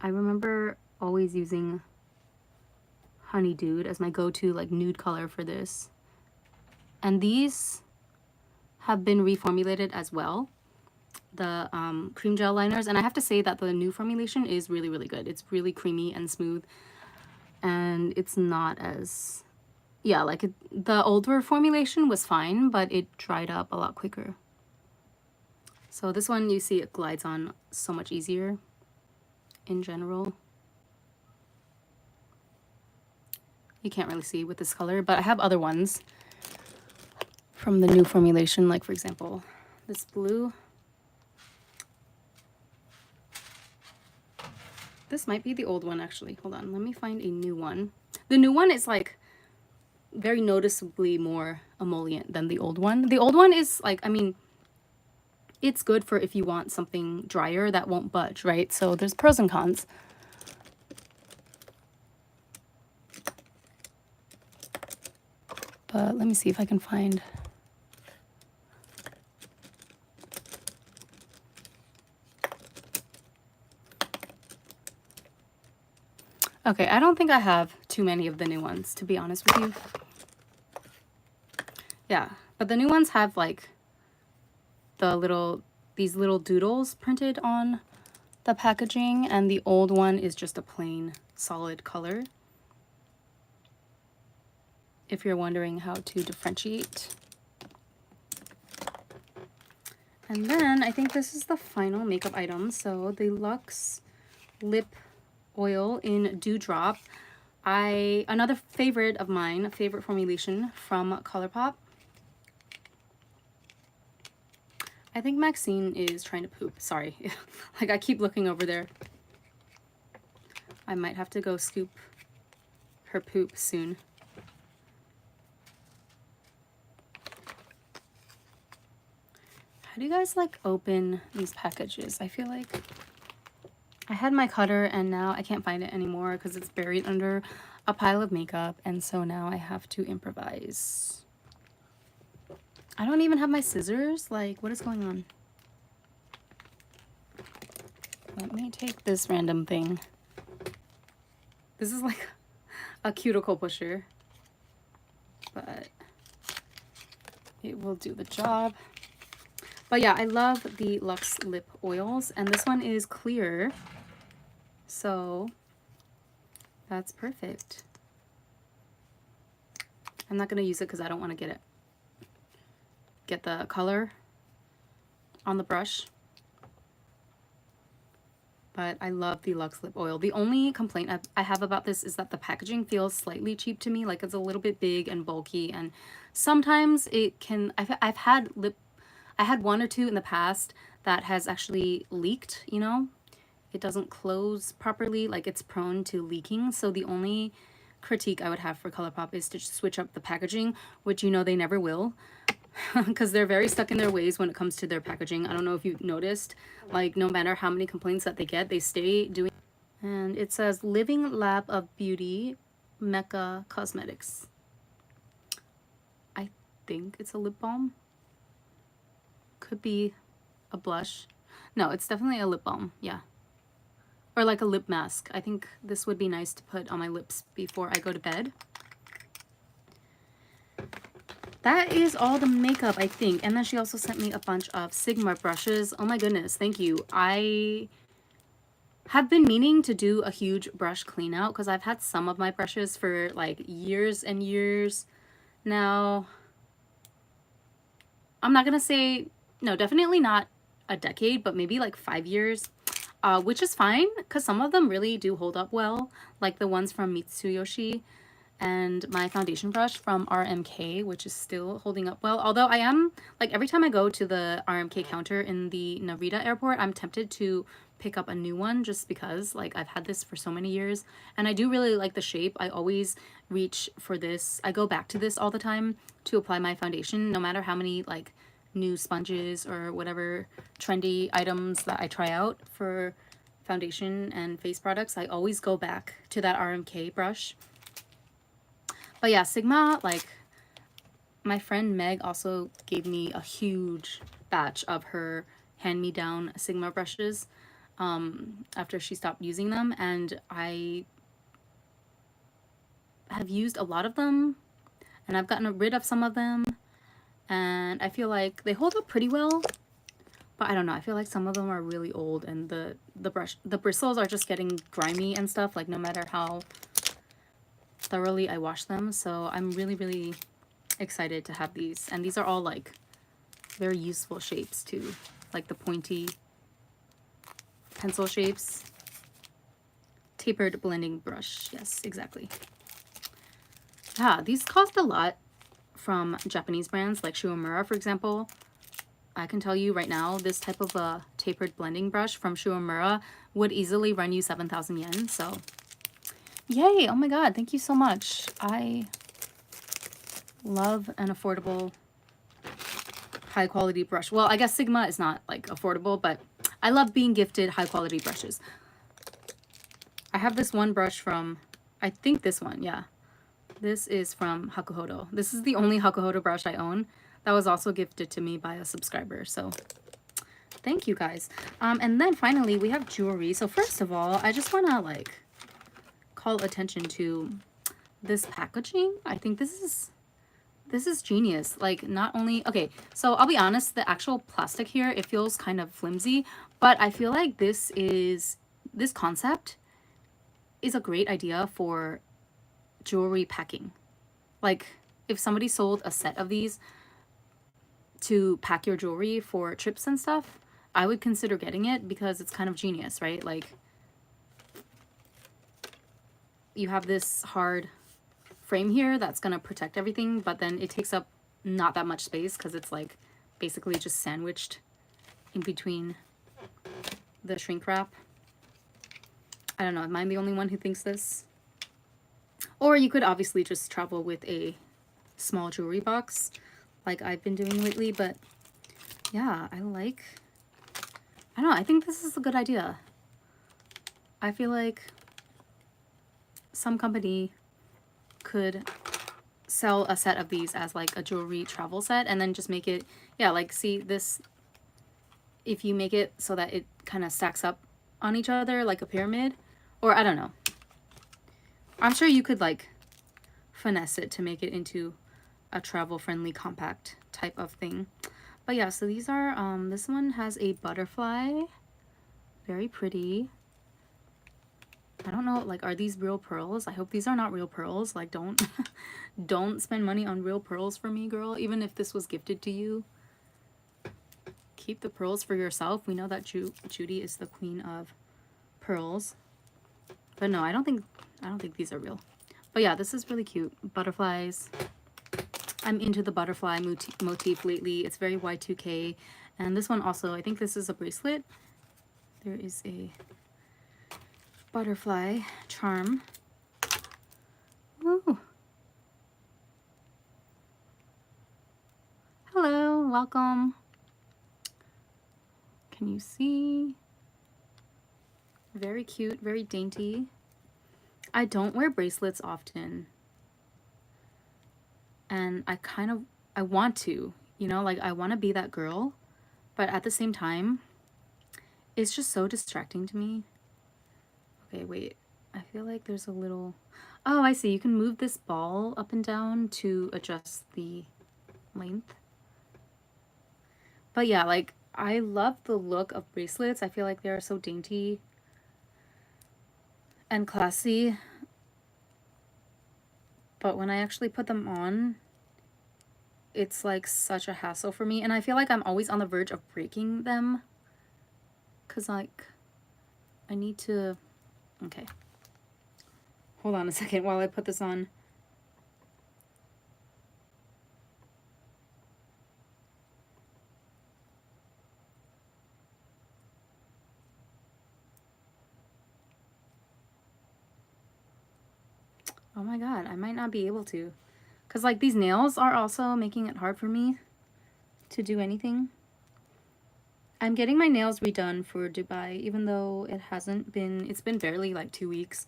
I remember always using Honeydew as my go-to, like, nude color for this. And these have been reformulated as well, the cream gel liners, and I have to say that the new formulation is really, really good. It's really creamy and smooth, and it's not as, yeah, like the older formulation was fine, but it dried up a lot quicker. So this one, you see it glides on so much easier in general. You can't really see with this color, but I have other ones from the new formulation, like for example, this blue. This might be the old one actually. Hold on, let me find a new one. The new one is like very noticeably more emollient than the old one. The old one is like, I mean, it's good for if you want something drier that won't budge, right? So there's pros and cons. But let me see if I can find. Okay, I don't think I have too many of the new ones, to be honest with you. Yeah, but the new ones have like these little doodles printed on the packaging, and the old one is just a plain solid color. If you're wondering how to differentiate. And then I think this is the final makeup item. So the Luxe Lip Oil in Dewdrop. Another favorite of mine, favorite formulation from ColourPop. I think Maxine is trying to poop. Sorry. Like, I keep looking over there. I might have to go scoop her poop soon. How do you guys like open these packages? I feel like I had my cutter and now I can't find it anymore because it's buried under a pile of makeup, and so now I have to improvise. I don't even have my scissors. Like, what is going on? Let me take this random thing. This is like a cuticle pusher, but it will do the job. But yeah, I love the Luxe Lip Oils, and this one is clear, so that's perfect. I'm not going to use it because I don't want to get the color on the brush. But I love the Luxe Lip Oil. The only complaint I have about this is that the packaging feels slightly cheap to me. Like, it's a little bit big and bulky, and sometimes it can, I had one or two in the past that has actually leaked, you know? It doesn't close properly, like it's prone to leaking. So the only critique I would have for ColourPop is to switch up the packaging, which you know they never will. Because they're very stuck in their ways when it comes to their packaging. I don't know if you've noticed, like no matter how many complaints that they get, they stay doing. And it says Living Lab of Beauty, Mecca Cosmetics. I think it's a lip balm. Could be a blush. No, it's definitely a lip balm, yeah. Or like a lip mask. I think this would be nice to put on my lips before I go to bed. that is all the makeup, I think. And then she also sent me a bunch of Sigma brushes. Oh my goodness, thank you. I have been meaning to do a huge brush clean out because I've had some of my brushes for like years and years now. I'm not gonna say, no, definitely not a decade, but maybe like 5 years, which is fine because some of them really do hold up well, like the ones from Mitsuyoshi and my foundation brush from RMK, which is still holding up well. Although I am, like, every time I go to the RMK counter in the Narita airport, I'm tempted to pick up a new one just because, like, I've had this for so many years. And I do really like the shape. I always reach for this. I go back to this all the time to apply my foundation, no matter how many, like, new sponges or whatever trendy items that I try out for foundation and face products. I always go back to that RMK brush. But yeah, Sigma, like, my friend Meg also gave me a huge batch of her hand-me-down Sigma brushes after she stopped using them, and I have used a lot of them, and I've gotten rid of some of them, and I feel like they hold up pretty well, but I don't know, I feel like some of them are really old, and the bristles are just getting grimy and stuff, like, no matter how thoroughly I wash them. So I'm really excited to have these, and these are all like very useful shapes too, like the pointy pencil shapes. Tapered blending brush, yes, exactly. Yeah, these cost a lot from Japanese brands like Shuomura, for example. I can tell you right now, this type of a tapered blending brush from Shuomura would easily run you 7,000 yen. So yay, oh my god, thank you so much. I love an affordable, high quality brush. Well, I guess Sigma is not like affordable, but I love being gifted high quality brushes. I have this one brush from, I think this one, yeah. This is from Hakuhodo. This is the only Hakuhodo brush I own. That was also gifted to me by a subscriber, so thank you guys. And then finally we have jewelry. So first of all, I just want to like call attention to this packaging. I think this is genius. Like, not only, okay, so I'll be honest, the actual plastic here, it feels kind of flimsy, but I feel like this concept is a great idea for jewelry packing. Like, if somebody sold a set of these to pack your jewelry for trips and stuff, I would consider getting it because it's kind of genius, right? Like, you have this hard frame here that's gonna protect everything, but then it takes up not that much space because it's like basically just sandwiched in between the shrink wrap. I don't know, am I the only one who thinks this? Or you could obviously just travel with a small jewelry box like I've been doing lately, but yeah, I don't know, I think this is a good idea. I feel like some company could sell a set of these as like a jewelry travel set and then just make it, yeah, like, see this, if you make it so that it kind of stacks up on each other like a pyramid, or I don't know. I'm sure you could like finesse it to make it into a travel friendly compact type of thing. But yeah, so these are, this one has a butterfly, very pretty. I don't know, like, are these real pearls? I hope these are not real pearls. Like, don't don't spend money on real pearls for me, girl. Even if this was gifted to you, keep the pearls for yourself. We know that Judy is the queen of pearls. But no, I don't think these are real. But yeah, this is really cute. Butterflies. I'm into the butterfly motif lately. It's very Y2K. And this one also, I think this is a bracelet. There is a butterfly charm. Woo. Hello, welcome. Can you see? Very cute, very dainty. I don't wear bracelets often. And I want to, you know, like, I want to be that girl. But at the same time, it's just so distracting to me. Okay, wait. I feel like there's a little... Oh, I see. You can move this ball up and down to adjust the length. But yeah, like, I love the look of bracelets. I feel like they're so dainty and classy. But when I actually put them on, it's like such a hassle for me. And I feel like I'm always on the verge of breaking them. Because like, I need to... Okay. Hold on a second while I put this on. Oh my god, I might not be able to. Because like these nails are also making it hard for me to do anything. I'm getting my nails redone for Dubai, even though it's been barely like 2 weeks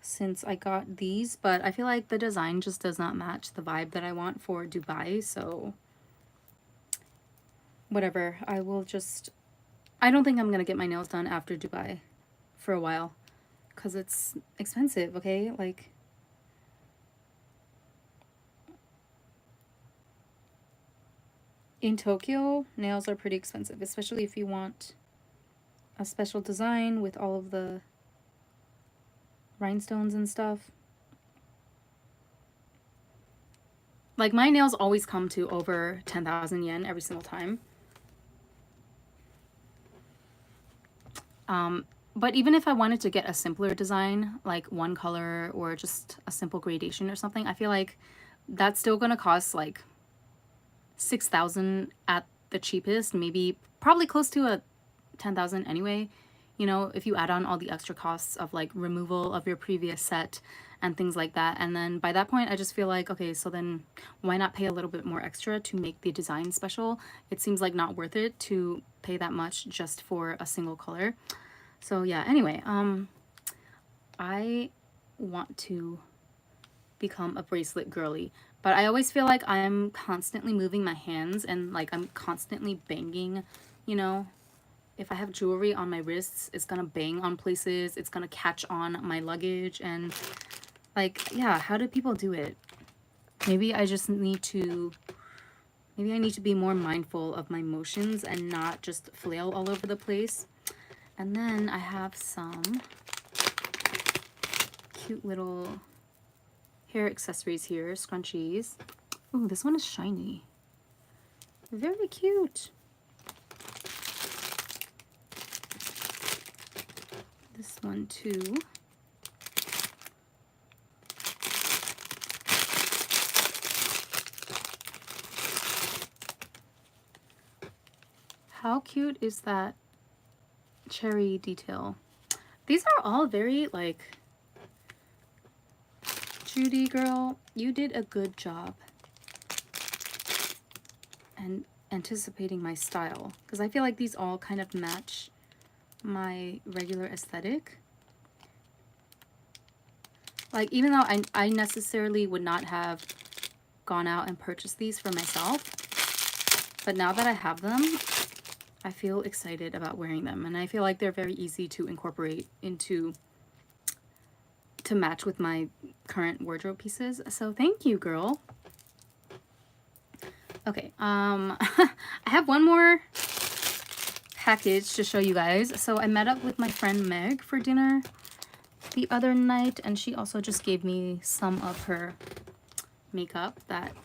since I got these, but I feel like the design just does not match the vibe that I want for Dubai, so whatever. I don't think I'm gonna get my nails done after Dubai for a while, because it's expensive, okay? Like, in Tokyo, nails are pretty expensive, especially if you want a special design with all of the rhinestones and stuff. Like, my nails always come to over 10,000 yen every single time. But even if I wanted to get a simpler design, like one color or just a simple gradation or something, I feel like that's still gonna cost like 6,000 at the cheapest, maybe probably close to a 10,000 anyway. You know, if you add on all the extra costs of like removal of your previous set and things like that. And then by that point, I just feel like, okay, so then why not pay a little bit more extra to make the design special? It seems like not worth it to pay that much just for a single color. So yeah, anyway, I want to become a bracelet girly, but I always feel like I'm constantly moving my hands and like I'm constantly banging, you know. If I have jewelry on my wrists, it's gonna bang on places, it's gonna catch on my luggage, and like, yeah, how do people do it? Maybe I just need to, maybe I need to be more mindful of my motions and not just flail all over the place. And then I have some cute little hair accessories here, scrunchies. Ooh, this one is shiny. Very cute. This one too. How cute is that cherry detail? These are all very like, Judy girl, you did a good job and anticipating my style, because I feel like these all kind of match my regular aesthetic. Like, even though I necessarily would not have gone out and purchased these for myself, but now that I have them, I feel excited about wearing them, and I feel like they're very easy to incorporate into, to match with my current wardrobe pieces. So thank you, girl. Okay, I have one more package to show you guys. So I met up with my friend Meg for dinner the other night, and she also just gave me some of her makeup that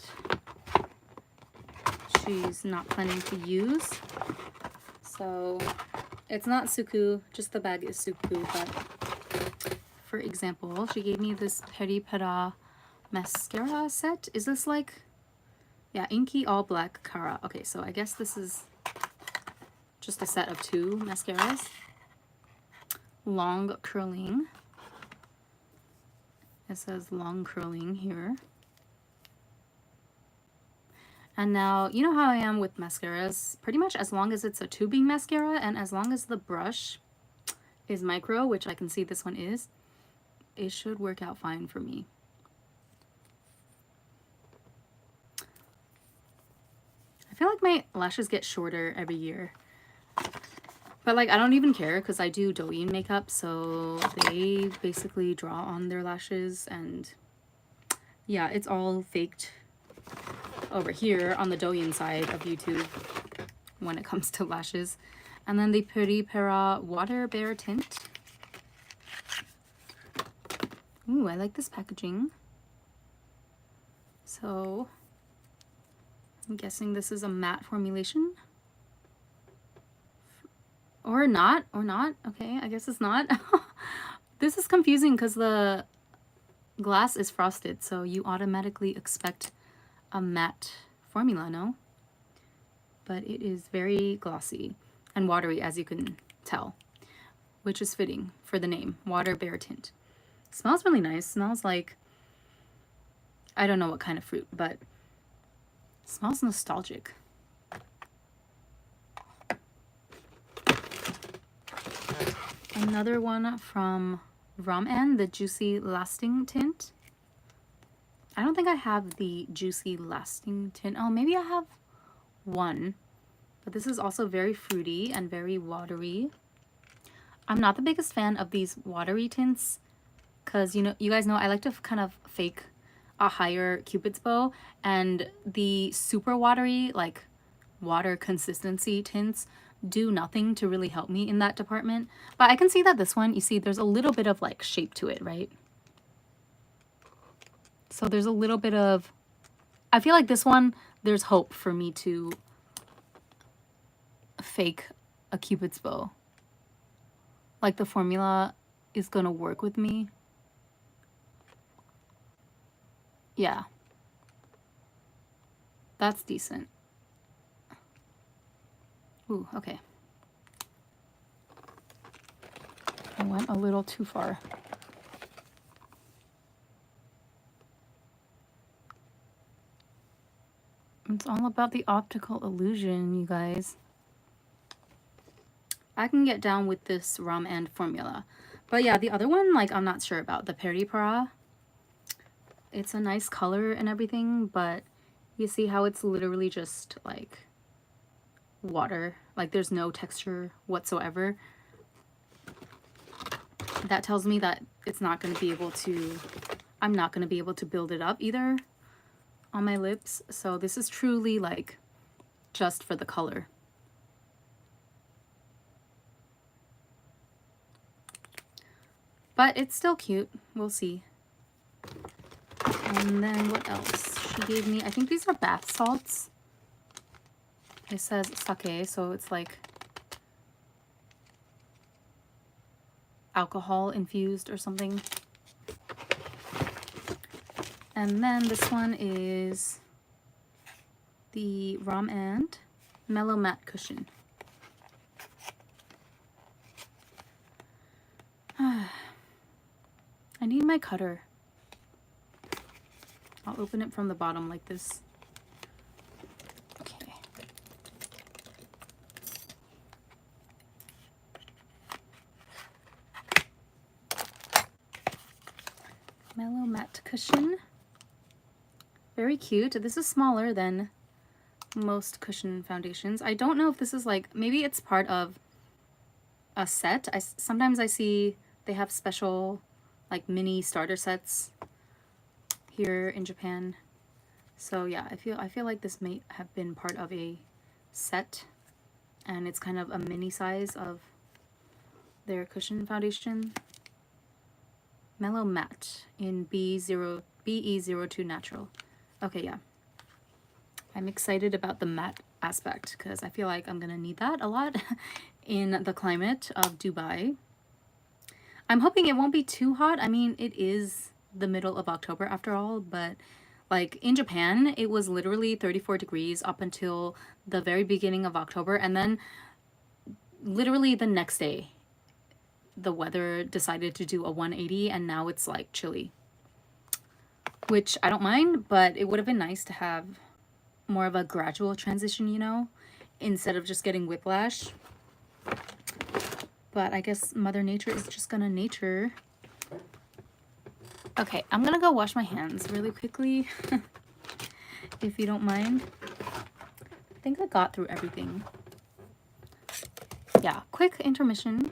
she's not planning to use. So it's not Suku, just the bag is Suku, but for example, she gave me this Peri Pera mascara set. Is this like, yeah, inky all black Cara. Okay, so I guess this is just a set of 2 mascaras. Long curling. It says long curling here. And now, you know how I am with mascaras. Pretty much as long as it's a tubing mascara and as long as the brush is micro, which I can see this one is, it should work out fine for me. I feel like my lashes get shorter every year. But like, I don't even care because I do Douyin makeup, so they basically draw on their lashes, and yeah, it's all faked over here on the Douyin side of YouTube when it comes to lashes. And then the Peri Pera Water Bear Tint. Ooh, I like this packaging. So I'm guessing this is a matte formulation. Or not. Okay, I guess it's not. This is confusing because the glass is frosted, so you automatically expect a matte formula, no? But it is very glossy and watery, as you can tell, which is fitting for the name, Water Bear Tint. Smells really nice. Smells like, I don't know what kind of fruit, but smells nostalgic. Another one from Ramen, the Juicy Lasting Tint. I don't think I have the Juicy Lasting Tint. Oh, maybe I have one. But this is also very fruity and very watery. I'm not the biggest fan of these watery tints because, you guys know I like to kind of fake a higher Cupid's bow, and the super watery, like water consistency tints do nothing to really help me in that department. But I can see that this one, you see there's a little bit of like shape to it, right? So there's a little bit of, I feel like this one, there's hope for me to fake a Cupid's bow. Like the formula is gonna work with me. Yeah. That's decent. Ooh, okay. I went a little too far. It's all about the optical illusion, you guys. I can get down with this Ramen formula. But yeah, the other one, like, I'm not sure about. The Peri Para. It's a nice color and everything, but you see how it's literally just, like, water. Like, there's no texture whatsoever. That tells me that it's not going to be able to... I'm not going to be able to build it up either on my lips. So this is truly, like, just for the color. But it's still cute. We'll see. And then what else? She gave me, I think these are bath salts. It says sake, so it's like alcohol infused or something. And then this one is the Ramen Mellow Matte Cushion. I need my cutter. I'll open it from the bottom like this. Okay. Mellow Matte Cushion. Very cute. This is smaller than most cushion foundations. I don't know if this is like, maybe it's part of a set. Sometimes I see they have special like mini starter sets here in Japan. So yeah, I feel like this may have been part of a set, and it's kind of a mini size of their cushion foundation. Mellow Matte in BE02 Natural. Okay, yeah. I'm excited about the matte aspect because I feel like I'm gonna need that a lot in the climate of Dubai. I'm hoping it won't be too hot. I mean, it is the middle of October after all, but like in Japan, it was literally 34 degrees up until the very beginning of October, and then literally the next day, the weather decided to do a 180, and now it's like chilly. Which I don't mind, but it would have been nice to have more of a gradual transition, you know, instead of just getting whiplash. But I guess Mother Nature is just gonna nature. Okay, I'm gonna go wash my hands really quickly, if you don't mind. I think I got through everything. Yeah, quick intermission.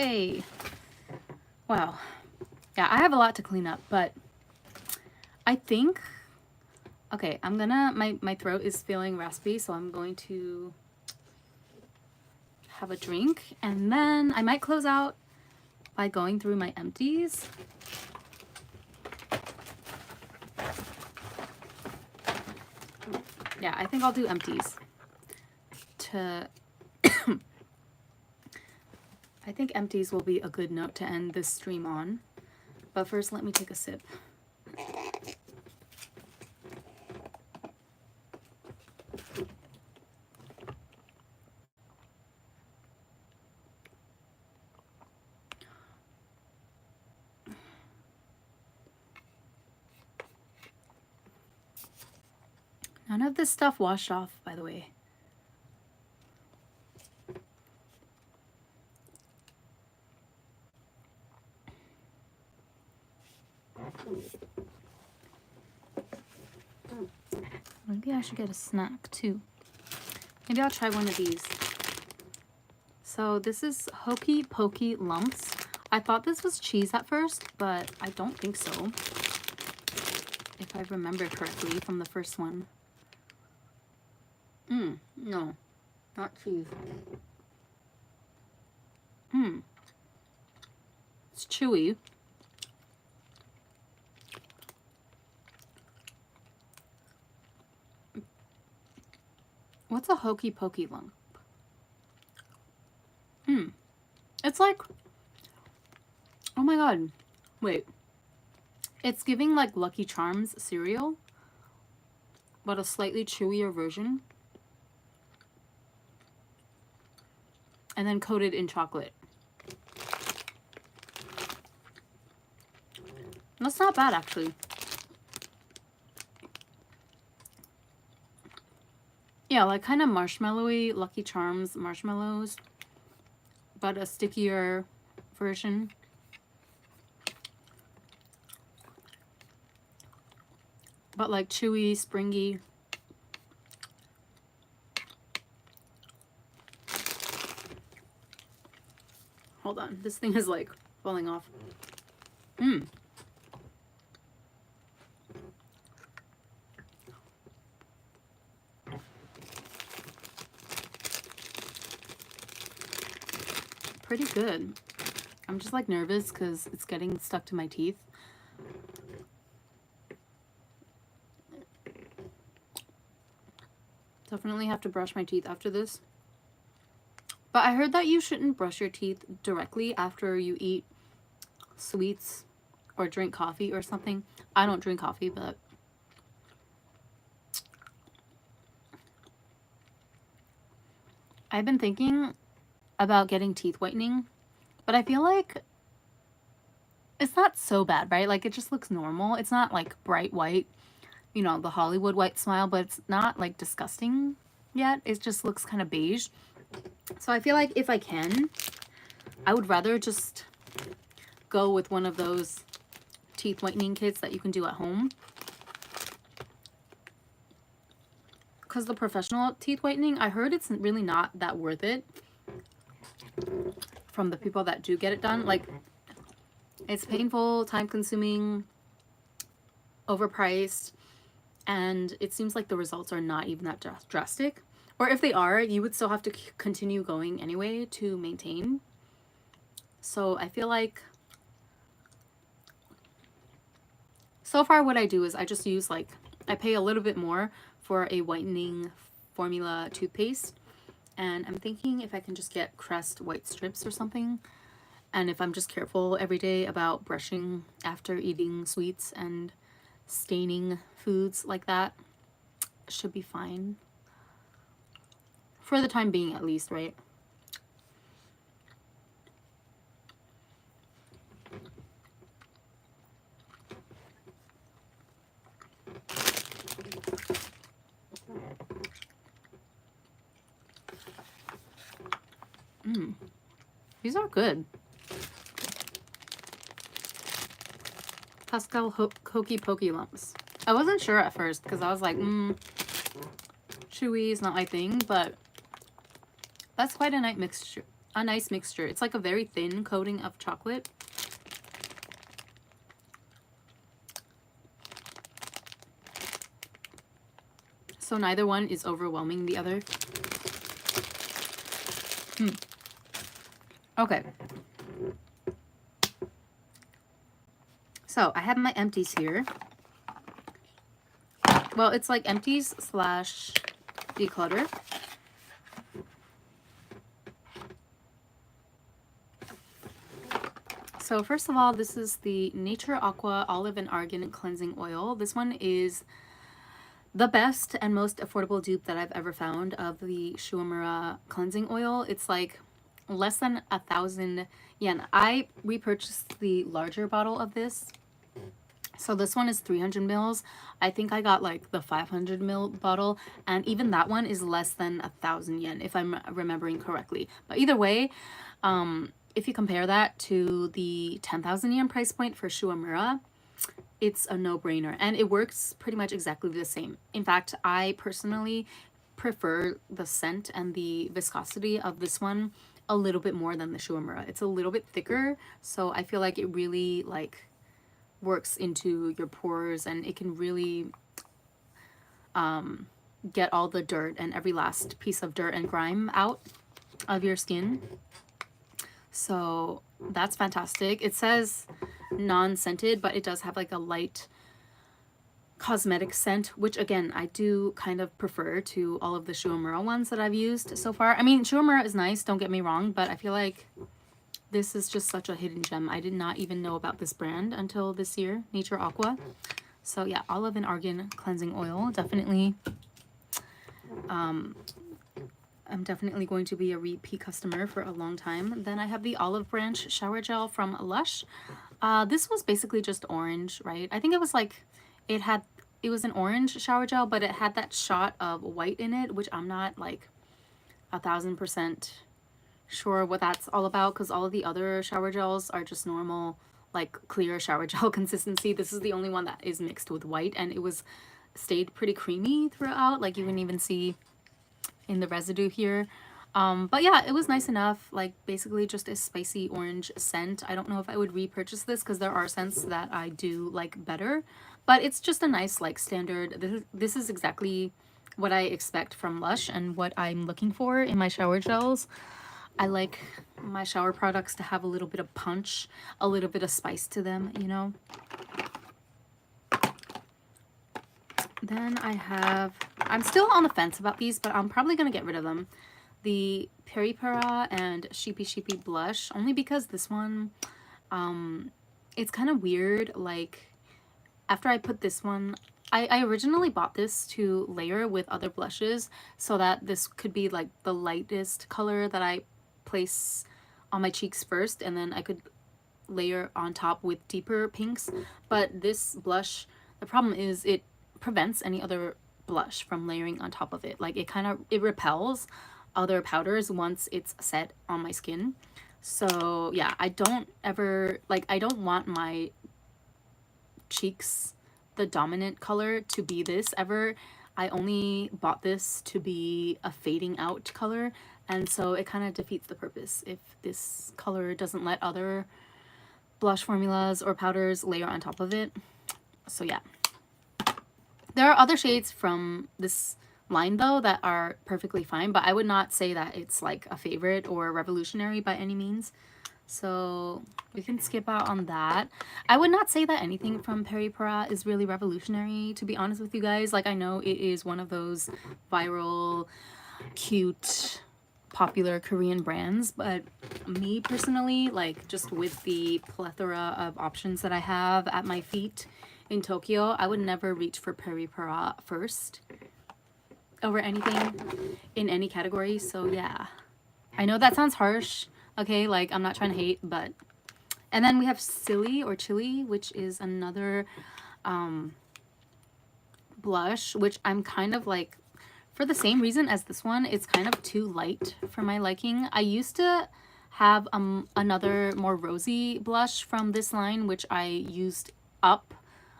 Hey. Wow. Yeah, I have a lot to clean up, but I think, okay, I'm gonna, my throat is feeling raspy, so I'm going to have a drink, and then I might close out by going through my empties. Yeah, I think I'll do empties to I think empties will be a good note to end this stream on. But first, let me take a sip. None of this stuff washed off, by the way. Maybe I should get a snack too. Maybe I'll try one of these. So this is Hokey Pokey Lumps. I thought this was cheese at first, but I don't think so. If I remember correctly from the first one. No, not cheese. It's chewy. What's a Hokey Pokey lump? It's like, oh my god, wait. It's giving like Lucky Charms cereal, but a slightly chewier version. And then coated in chocolate. That's not bad, actually. Yeah, like kind of marshmallowy Lucky Charms marshmallows, but a stickier version. But like chewy, springy. Hold on, this thing is like falling off. Pretty good. I'm just like nervous because it's getting stuck to my teeth. Definitely have to brush my teeth after this. But I heard that you shouldn't brush your teeth directly after you eat sweets or drink coffee or something. I don't drink coffee, but I've been thinking about getting teeth whitening, but I feel like it's not so bad, right? Like it just looks normal. It's not like bright white, you know, the Hollywood white smile, but it's not like disgusting yet. It just looks kind of beige. So I feel like if I can, I would rather just go with one of those teeth whitening kits that you can do at home. Because the professional teeth whitening, I heard it's really not that worth it from the people that do get it done. Like, it's painful, time-consuming, overpriced, and it seems like the results are not even that drastic. Or if they are, you would still have to continue going anyway to maintain. So I feel like so far what I do is I just use like, I pay a little bit more for a whitening formula toothpaste. And I'm thinking if I can just get Crest white strips or something. And if I'm just careful every day about brushing after eating sweets and staining foods like that, it should be fine. For the time being, at least, right? These are good. Pascal Hokey Pokey Lumps. I wasn't sure at first because I was like, chewy is not my thing, but that's quite a nice mixture. a nice mixture. It's like a very thin coating of chocolate. So neither one is overwhelming the other. Okay. So I have my empties here. Well, it's like empties slash declutter. So first of all, this is the Nature Aqua Olive and Argan Cleansing Oil. This one is the best and most affordable dupe that I've ever found of the Shuamura cleansing oil. It's like less than 1,000 yen. I repurchased the larger bottle of this. So this one is 300 mils. I think I got like the 500 ml bottle, and even that one is less than 1,000 yen if I'm remembering correctly. But either way, if you compare that to the 10,000 yen price point for Shuamura, it's a no-brainer, and it works pretty much exactly the same. In fact, I personally prefer the scent and the viscosity of this one a little bit more than the Shuamura. It's a little bit thicker, so I feel like it really like works into your pores, and it can really get all the dirt and every last piece of dirt and grime out of your skin. So that's fantastic. It says non-scented, but it does have like a light cosmetic scent, which again I do kind of prefer to all of the Shuamura ones that I've used so far. I mean, Shuamura is nice, don't get me wrong, but I feel like this is just such a hidden gem. I did not even know about this brand until this year, Nature Aqua. So yeah, Olive and Argan Cleansing Oil, definitely. I'm definitely going to be a repeat customer for a long time. Then I have the Olive Branch Shower Gel from Lush. This was basically just orange, right? I think it was like, it was an orange shower gel, but it had that shot of white in it, which I'm not like 1,000% sure what that's all about, because all of the other shower gels are just normal, like clear shower gel consistency. This is the only one that is mixed with white, and it stayed pretty creamy throughout. Like you can even see in the residue here. But yeah, it was nice enough. Like basically just a spicy orange scent. I don't know if I would repurchase this because there are scents that I do like better, but it's just a nice like standard. This is exactly what I expect from Lush and what I'm looking for in my shower gels. I like my shower products to have a little bit of punch, a little bit of spice to them, you know. Then I'm still on the fence about these, but I'm probably going to get rid of them. The Peri Para and Sheepy Sheepy Blush, only because this one, it's kind of weird. Like, after I put this one, I originally bought this to layer with other blushes so that this could be like the lightest color that I place on my cheeks first, and then I could layer on top with deeper pinks. But this blush, the problem is it prevents any other blush from layering on top of it. Like it repels other powders once it's set on my skin. So yeah, I don't want my cheeks, the dominant color, to be this ever. I only bought this to be a fading out color, and so it kind of defeats the purpose if this color doesn't let other blush formulas or powders layer on top of it. So yeah. There are other shades from this line though that are perfectly fine, but I would not say that it's like a favorite or revolutionary by any means. So we can skip out on that. I would not say that anything from Peri Para is really revolutionary, to be honest with you guys. Like, I know it is one of those viral, cute, popular Korean brands, but me personally, like, just with the plethora of options that I have at my feet in Tokyo, I would never reach for Peri Para first over anything in any category. So yeah, I know that sounds harsh, okay, like I'm not trying to hate, but. And then we have Silly or Chili, which is another blush, which I'm kind of like, for the same reason as this one, it's kind of too light for my liking. I used to have another more rosy blush from this line, which I used up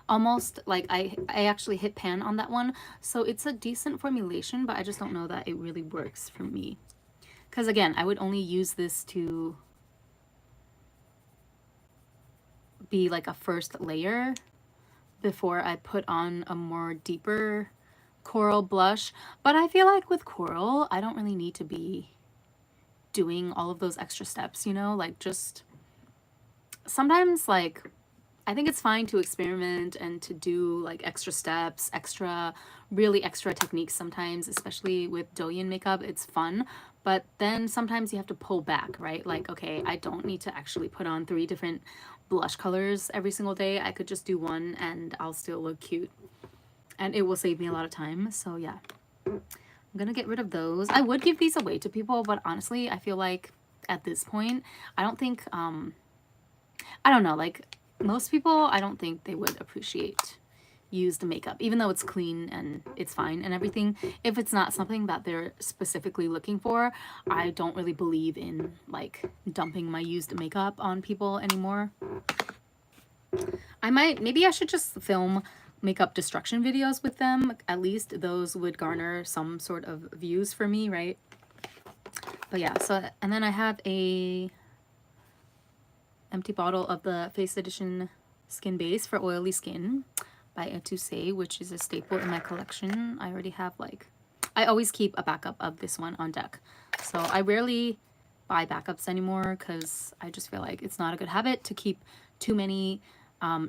almost. Like I actually hit pan on that one. So it's a decent formulation, but I just don't know that it really works for me. because again, I would only use this to be like a first layer before I put on a more deeper coral blush. But I feel like with coral, I don't really need to be doing all of those extra steps, you know, like just sometimes like I think it's fine to experiment and to do like extra steps, really extra techniques sometimes, especially with Douyin makeup. It's fun, but then sometimes you have to pull back, right? Like, okay, I don't need to actually put on 3 different blush colors every single day. I could just do one and I'll still look cute. And it will save me a lot of time. So yeah, I'm gonna get rid of those. I would give these away to people, but honestly, I feel like at this point, I don't think, I don't know, like most people, I don't think they would appreciate used makeup, even though it's clean and it's fine and everything. If it's not something that they're specifically looking for, I don't really believe in like dumping my used makeup on people anymore. Maybe I should just film makeup destruction videos with them. At least those would garner some sort of views for me, right? But yeah, so, and then I have a empty bottle of the Face Edition Skin Base for Oily Skin by Etousse, which is a staple in my collection. I already have like, I always keep a backup of this one on deck. So I rarely buy backups anymore because I just feel like it's not a good habit to keep too many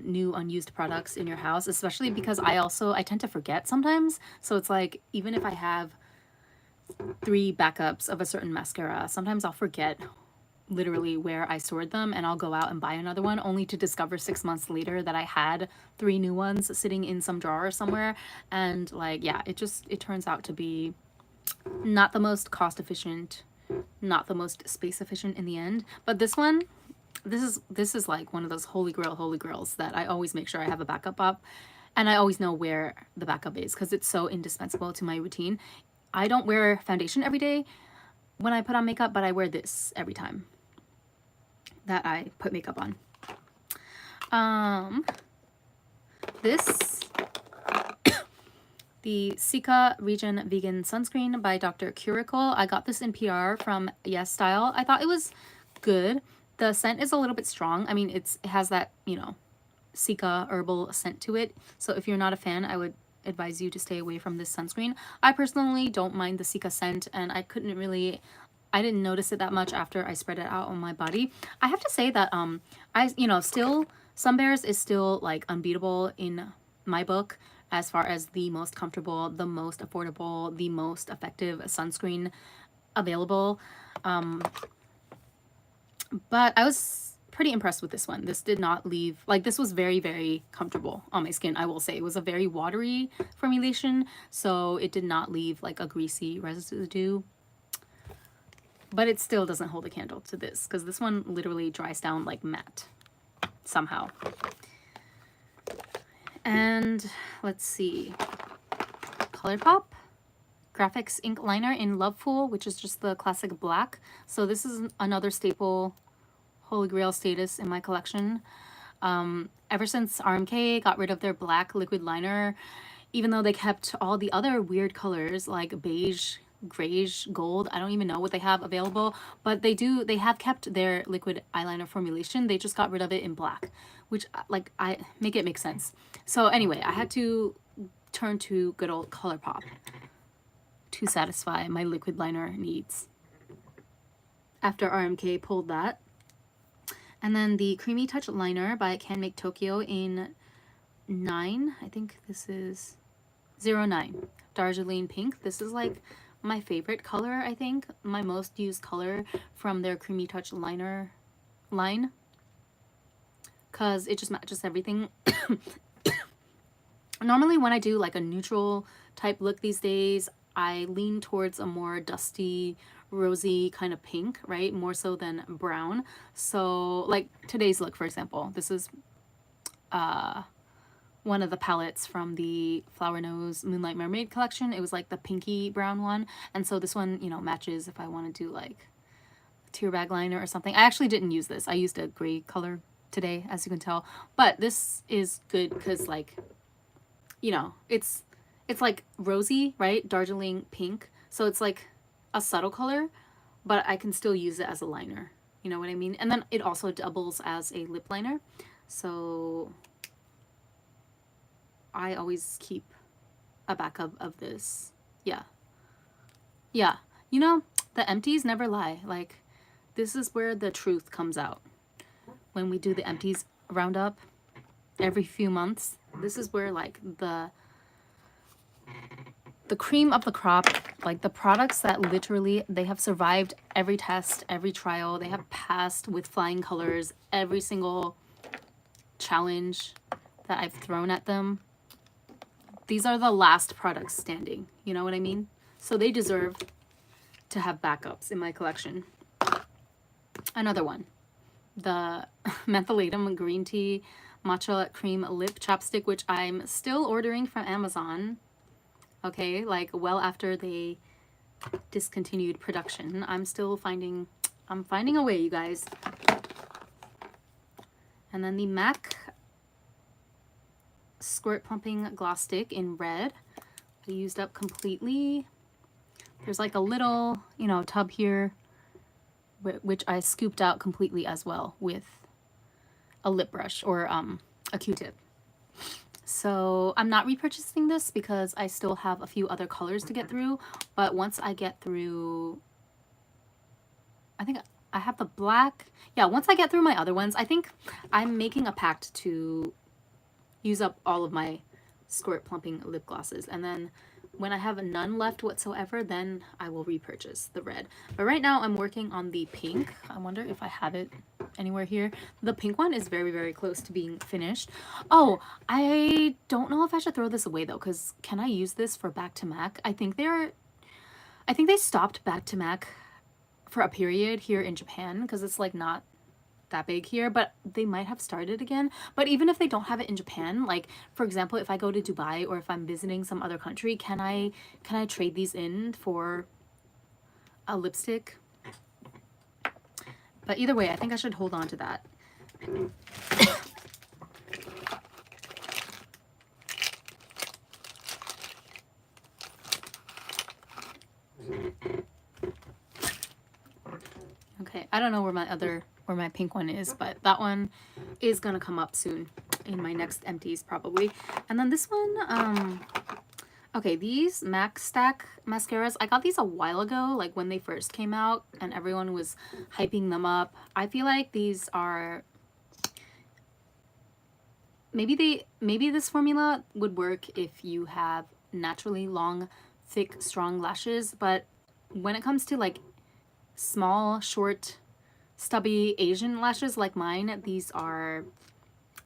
new unused products in your house, especially because I tend to forget sometimes. So it's like, even if I have 3 backups of a certain mascara, sometimes I'll forget literally where I stored them and I'll go out and buy another one only to discover 6 months later that I had 3 new ones sitting in some drawer somewhere. And like, yeah, it turns out to be not the most cost efficient, not the most space efficient in the end. But this one, this is like one of those holy grails that I always make sure I have a backup of, and I always know where the backup is because it's so indispensable to my routine. I don't wear foundation every day when I put on makeup, but I wear this every time that I put makeup on. This, the Sika Regen Vegan Sunscreen by Dr. Curicle. I got this in PR from Yes Style. I thought it was good. The scent is a little bit strong. I mean, it has that, you know, Sika herbal scent to it. So if you're not a fan, I would advise you to stay away from this sunscreen. I personally don't mind the Sika scent, and I didn't notice it that much after I spread it out on my body. I have to say that still Sun Bears is still like unbeatable in my book as far as the most comfortable, the most affordable, the most effective sunscreen available. But I was pretty impressed with this one. This did not leave, like, this was very, very comfortable on my skin, I will say. It was a very watery formulation, so it did not leave like a greasy residue. But it still doesn't hold a candle to this, because this one literally dries down like matte somehow. And let's see, ColourPop Graphics Ink Liner in Loveful, which is just the classic black. So this is another staple, holy grail status in my collection. Ever since RMK got rid of their black liquid liner, even though they kept all the other weird colors like beige, grayish, gold, I don't even know what they have available, but they have kept their liquid eyeliner formulation. They just got rid of it in black, which like I make it make sense. So anyway, I had to turn to good old ColourPop to satisfy my liquid liner needs after RMK pulled that. And then the Creamy Touch Liner by Can Make Tokyo in 9, I think this is 09, Darjeeling Pink. This is like my favorite color, I think, my most used color from their Creamy Touch Liner line, because it just matches everything. Normally when I do like a neutral type look these days, I lean towards a more dusty, rosy kind of pink, right? More so than brown. So like today's look, for example, this is one of the palettes from the Flower Nose Moonlight Mermaid collection. It was like the pinky brown one. And so this one, you know, matches if I want to do like a tear bag liner or something. I actually didn't use this. I used a gray color today, as you can tell. But this is good because, like, you know, it's like rosy, right? Darjeeling pink. So it's like a subtle color, but I can still use it as a liner. You know what I mean? And then it also doubles as a lip liner. So I always keep a backup of this. Yeah. Yeah. You know, the empties never lie. Like, this is where the truth comes out. When we do the empties roundup every few months, this is where like the cream of the crop, like the products that literally they have survived every test, every trial, they have passed with flying colors every single challenge that I've thrown at them. These are the last products standing, you know what I mean? So they deserve to have backups in my collection. Another one, the mentholatum green tea matcha cream lip chapstick, which I'm still ordering from Amazon. Okay, like well after they discontinued production, I'm finding a way, you guys. And then the MAC Squirt Plumping Gloss Stick in red. I used up completely. There's like a little, you know, tub here, which I scooped out completely as well with a lip brush or a Q-tip. So I'm not repurchasing this because I still have a few other colors to get through. But once I get through, I think I have the black. Yeah, once I get through my other ones, I think I'm making a pact to use up all of my Squirt Plumping lip glosses. And then when I have none left whatsoever, then I will repurchase the red. But right now I'm working on the pink. I wonder if I have it anywhere here. The pink one is very, very close to being finished. Oh, I don't know if I should throw this away though, because can I use this for Back to MAC? I think they stopped Back to MAC for a period here in Japan because it's like not that big here, but they might have started again. But even if they don't have it in Japan, like for example, if I go to Dubai or if I'm visiting some other country, can I trade these in for a lipstick? But either way, I think I should hold on to that. Okay, I don't know where my pink one is, but that one is gonna come up soon in my next empties probably. And then this one, okay, these MAC Stack mascaras, I got these a while ago, like when they first came out and everyone was hyping them up. I feel like these are, maybe this formula would work if you have naturally long, thick, strong lashes, but when it comes to like small, short, stubby Asian lashes like mine, these are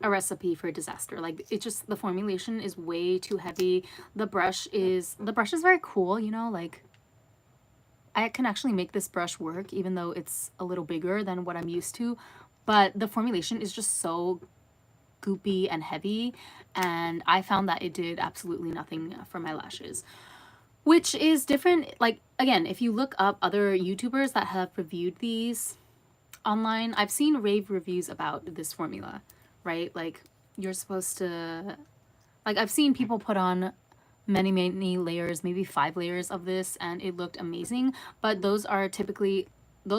a recipe for disaster. Like it just, the formulation is way too heavy. The brush is very cool, you know, like I can actually make this brush work even though it's a little bigger than what I'm used to, but the formulation is just so goopy and heavy, and I found that it did absolutely nothing for my lashes, which is different. Like again, if you look up other YouTubers that have reviewed these online, I've seen rave reviews about this formula, right? Like you're supposed to, like I've seen people put on many layers, maybe 5 layers of this, and it looked amazing. But those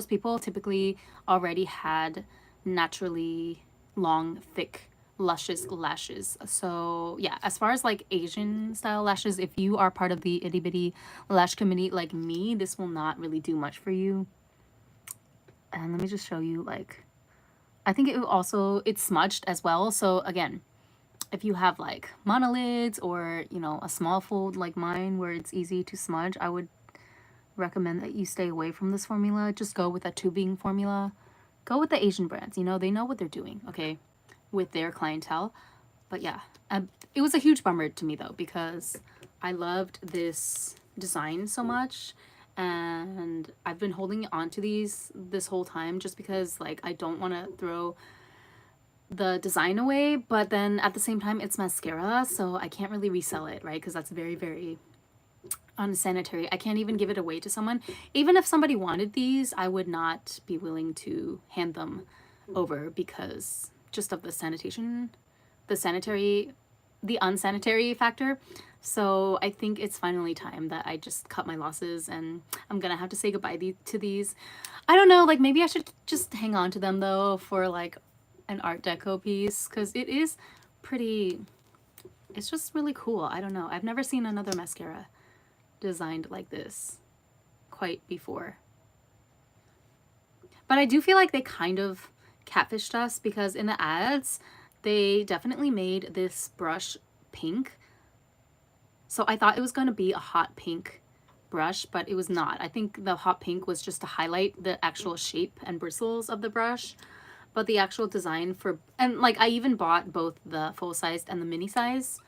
people typically already had naturally long, thick, luscious lashes. So yeah, as far as like Asian style lashes, if you are part of the itty bitty lash community like me, this will not really do much for you. And let me just show you, like, I think it's smudged as well. So again, if you have like monolids or, you know, a small fold like mine where it's easy to smudge, I would recommend that you stay away from this formula. Just go with a tubing formula. Go with the Asian brands, you know, they know what they're doing, okay, with their clientele. But yeah, it was a huge bummer to me though, because I loved this design so much, and I've been holding on to these this whole time just because like I don't want to throw the design away, but then at the same time it's mascara, so I can't really resell it, right? Because that's very, very unsanitary. I can't even give it away to someone. Even if somebody wanted these, I would not be willing to hand them over because just of the unsanitary factor. So I think it's finally time that I just cut my losses, and I'm gonna have to say goodbye to these. I don't know, like maybe I should just hang on to them though for like an art deco piece, because it is pretty, it's just really cool. I don't know. I've never seen another mascara designed like this quite before. But I do feel like they kind of catfished us, because in the ads, they definitely made this brush pink. So I thought it was going to be a hot pink brush, but it was not. I think the hot pink was just to highlight the actual shape and bristles of the brush. But the actual design for, and like I even bought both the full-sized and the mini size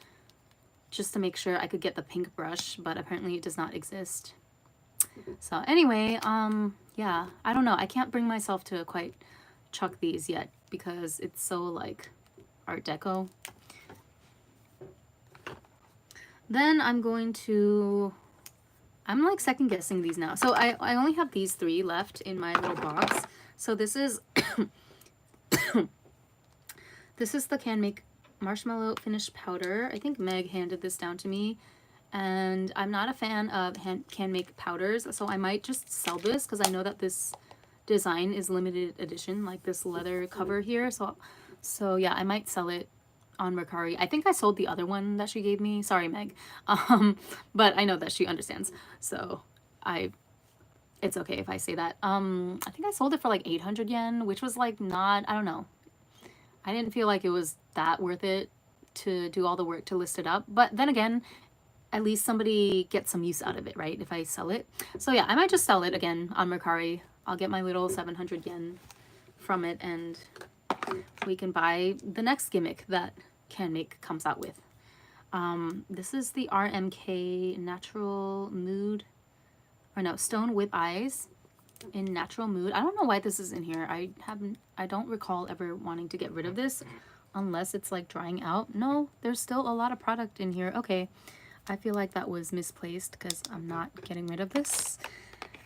just to make sure I could get the pink brush, but apparently it does not exist. So anyway, yeah, I don't know. I can't bring myself to quite chuck these yet because it's so like art deco. Then I'm like second guessing these now. So I only have these 3 left in my little box. So this is this is the Can Make Marshmallow Finish Powder. I think Meg handed this down to me, and I'm not a fan of Can Make powders, so I might just sell this because I know that this design is limited edition, like this leather cover here. So yeah, I might sell it on Mercari. I think I sold the other one that she gave me. Sorry, Meg. But I know that she understands. So it's okay if I say that. I think I sold it for like 800 yen, which was like not, I don't know. I didn't feel like it was that worth it to do all the work to list it up. But then again, at least somebody gets some use out of it, right? If I sell it. So yeah, I might just sell it again on Mercari. I'll get my little 700 yen from it, and we can buy the next gimmick that Can Make comes out with. This is the RMK Natural Mood, or no, Stone Whip Eyes in Natural Mood. I don't know why this is in here. I don't recall ever wanting to get rid of this unless it's like drying out. No, there's still a lot of product in here. Okay, I feel like that was misplaced because I'm not getting rid of this.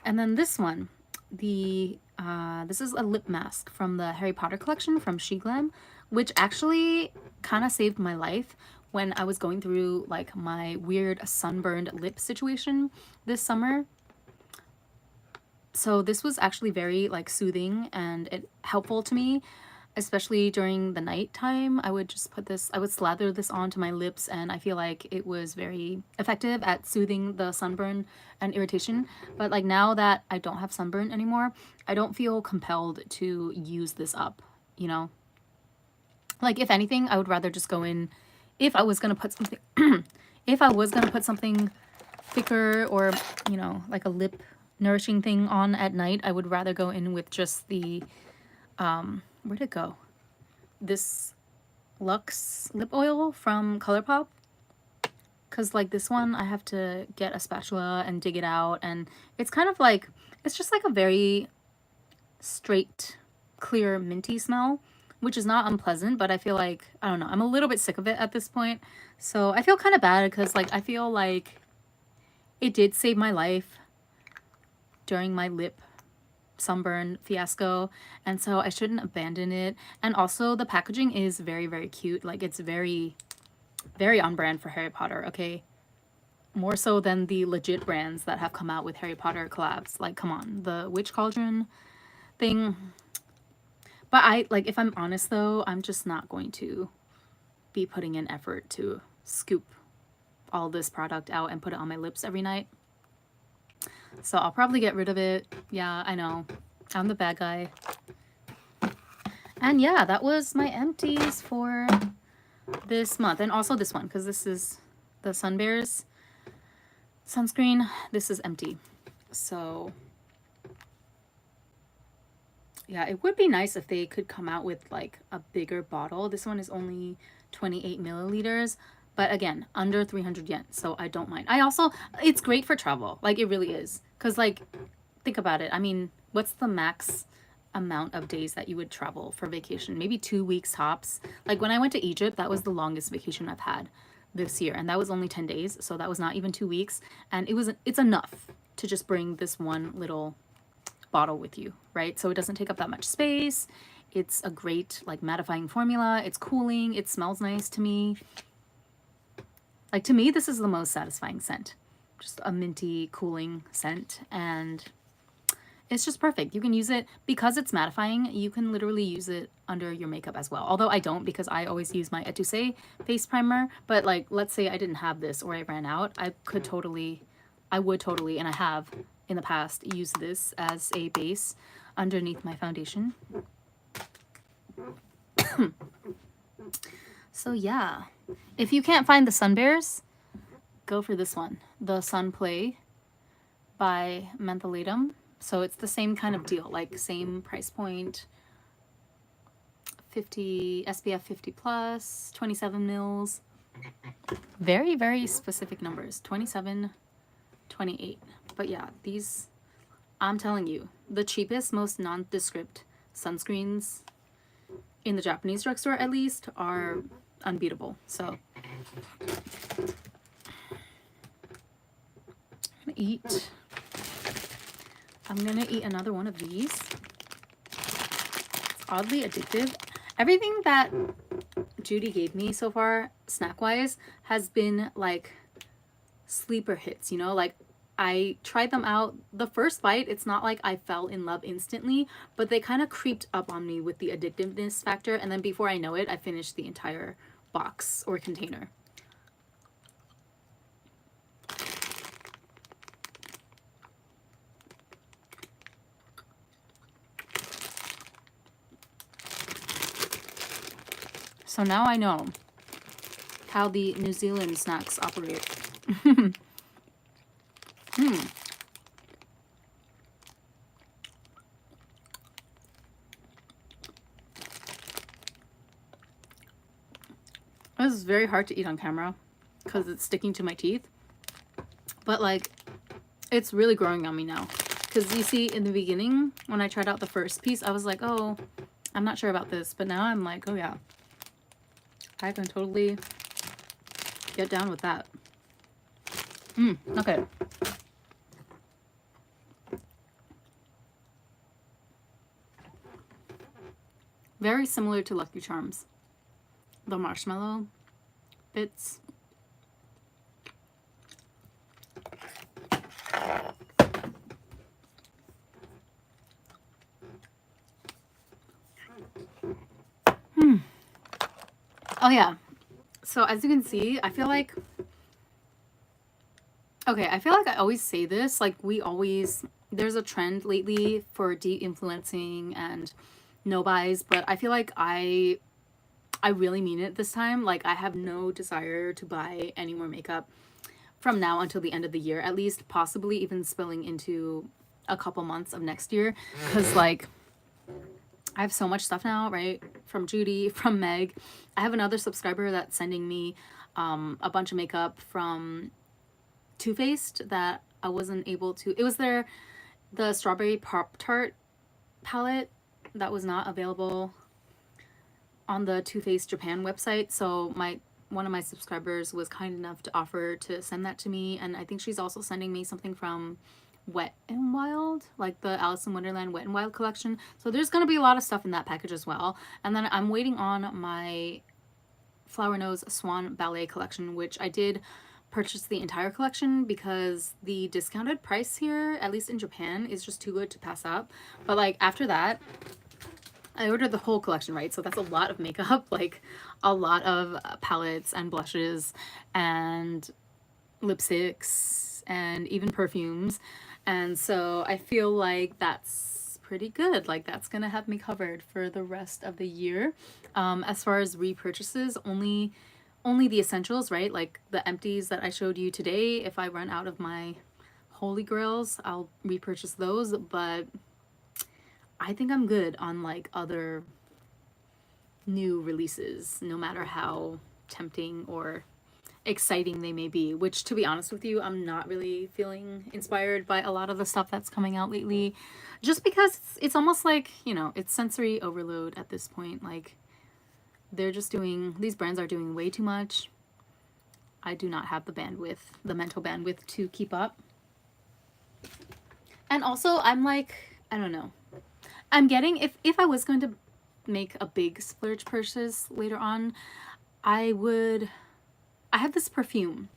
And then this one, this is a lip mask from the Harry Potter collection from SheGlam, which actually kind of saved my life when I was going through like my weird sunburned lip situation this summer. So this was actually very like soothing and helpful to me, especially during the nighttime. I would just I would slather this onto my lips, and I feel like it was very effective at soothing the sunburn and irritation. But like now that I don't have sunburn anymore, I don't feel compelled to use this up, you know? Like if anything, I would rather just go in, if I was going to put something, if I was going to put something thicker or, you know, like a lip nourishing thing on at night, I would rather go in with just the, where'd it go? This Luxe lip oil from ColourPop. Because like this one, I have to get a spatula and dig it out. And it's kind of like, it's just like a very straight, clear, minty smell, which is not unpleasant, but I feel like, I don't know, I'm a little bit sick of it at this point. So I feel kind of bad because like, I feel like it did save my life during my lip sunburn fiasco, and so I shouldn't abandon it. And also the packaging is very, very cute. Like it's very, very on brand for Harry Potter, okay? More so than the legit brands that have come out with Harry Potter collabs. Like, come on, the Witch Cauldron thing. But if I'm honest though, I'm just not going to be putting in effort to scoop all this product out and put it on my lips every night. So I'll probably get rid of it. Yeah, I know. I'm the bad guy. And yeah, that was my empties for this month. And also this one, because this is the Sun Bears sunscreen. This is empty. So yeah, it would be nice if they could come out with like a bigger bottle. This one is only 28 milliliters. But again, under 300 yen, so I don't mind. It's great for travel. Like, it really is. Because, like, think about it. I mean, what's the max amount of days that you would travel for vacation? Maybe 2 weeks tops. Like, when I went to Egypt, that was the longest vacation I've had this year. And that was only 10 days, so that was not even 2 weeks. And it's enough to just bring this one little bottle with you, right? So it doesn't take up that much space. It's a great, like, mattifying formula. It's cooling. It smells nice to me. Like, to me, this is the most satisfying scent. Just a minty, cooling scent, and it's just perfect. You can use it, because it's mattifying, you can literally use it under your makeup as well. Although I don't, because I always use my Etouce face primer. But like, let's say I didn't have this or I ran out, I would totally, and I have in the past, used this as a base underneath my foundation. So yeah, if you can't find the Sun Bears, go for this one, the Sun Play by Mentholatum. So it's the same kind of deal, like same price point, 50 SPF 50 plus, 27 mils. Very, very specific numbers, 27, 28. But yeah, these, I'm telling you, the cheapest, most nondescript sunscreens in the Japanese drugstore, at least, are unbeatable. So I'm gonna eat another one of these. It's oddly addictive. Everything that Judy gave me so far, snack-wise, has been like sleeper hits, you know? Like, I tried them out. The first bite, it's not like I fell in love instantly, but they kind of creeped up on me with the addictiveness factor, and then before I know it, I finished the entire box or container. So now I know how the New Zealand snacks operate. This is very hard to eat on camera because it's sticking to my teeth. But like, it's really growing on me now. Because you see, in the beginning, when I tried out the first piece, I was like, oh, I'm not sure about this. But now I'm like, oh yeah, I can totally get down with that. Okay. Very similar to Lucky Charms. The marshmallow bits. Oh yeah. So as you can see, I feel like I always say this, like there's a trend lately for de-influencing and no buys, but I feel like I really mean it this time. Like, I have no desire to buy any more makeup from now until the end of the year, at least, possibly even spilling into a couple months of next year, because like I have so much stuff now, right? From Judy, from Meg. I have another subscriber that's sending me a bunch of makeup from Too Faced that I wasn't able to. It was the Strawberry Pop-Tart palette that was not available on the Too Faced Japan website. So one of my subscribers was kind enough to offer to send that to me, and I think she's also sending me something from Wet n Wild, like the Alice in Wonderland Wet n Wild collection. So there's gonna be a lot of stuff in that package as well. And then I'm waiting on my Flower Nose Swan Ballet collection, which I did purchase the entire collection because the discounted price here, at least in Japan, is just too good to pass up. But like after that, I ordered the whole collection, right? So that's a lot of makeup, like a lot of palettes and blushes and lipsticks and even perfumes. And so I feel like that's pretty good. Like, that's gonna have me covered for the rest of the year. As far as repurchases, only the essentials, right? Like the empties that I showed you today. If I run out of my holy grails, I'll repurchase those. But I think I'm good on like other new releases, no matter how tempting or exciting they may be, which, to be honest with you, I'm not really feeling inspired by a lot of the stuff that's coming out lately, just because it's almost like, you know, it's sensory overload at this point. Like, these brands are doing way too much. I do not have the mental bandwidth to keep up. And also, I'm like, I don't know, I'm getting, if I was going to make a big splurge purchase later on, I would I have this perfume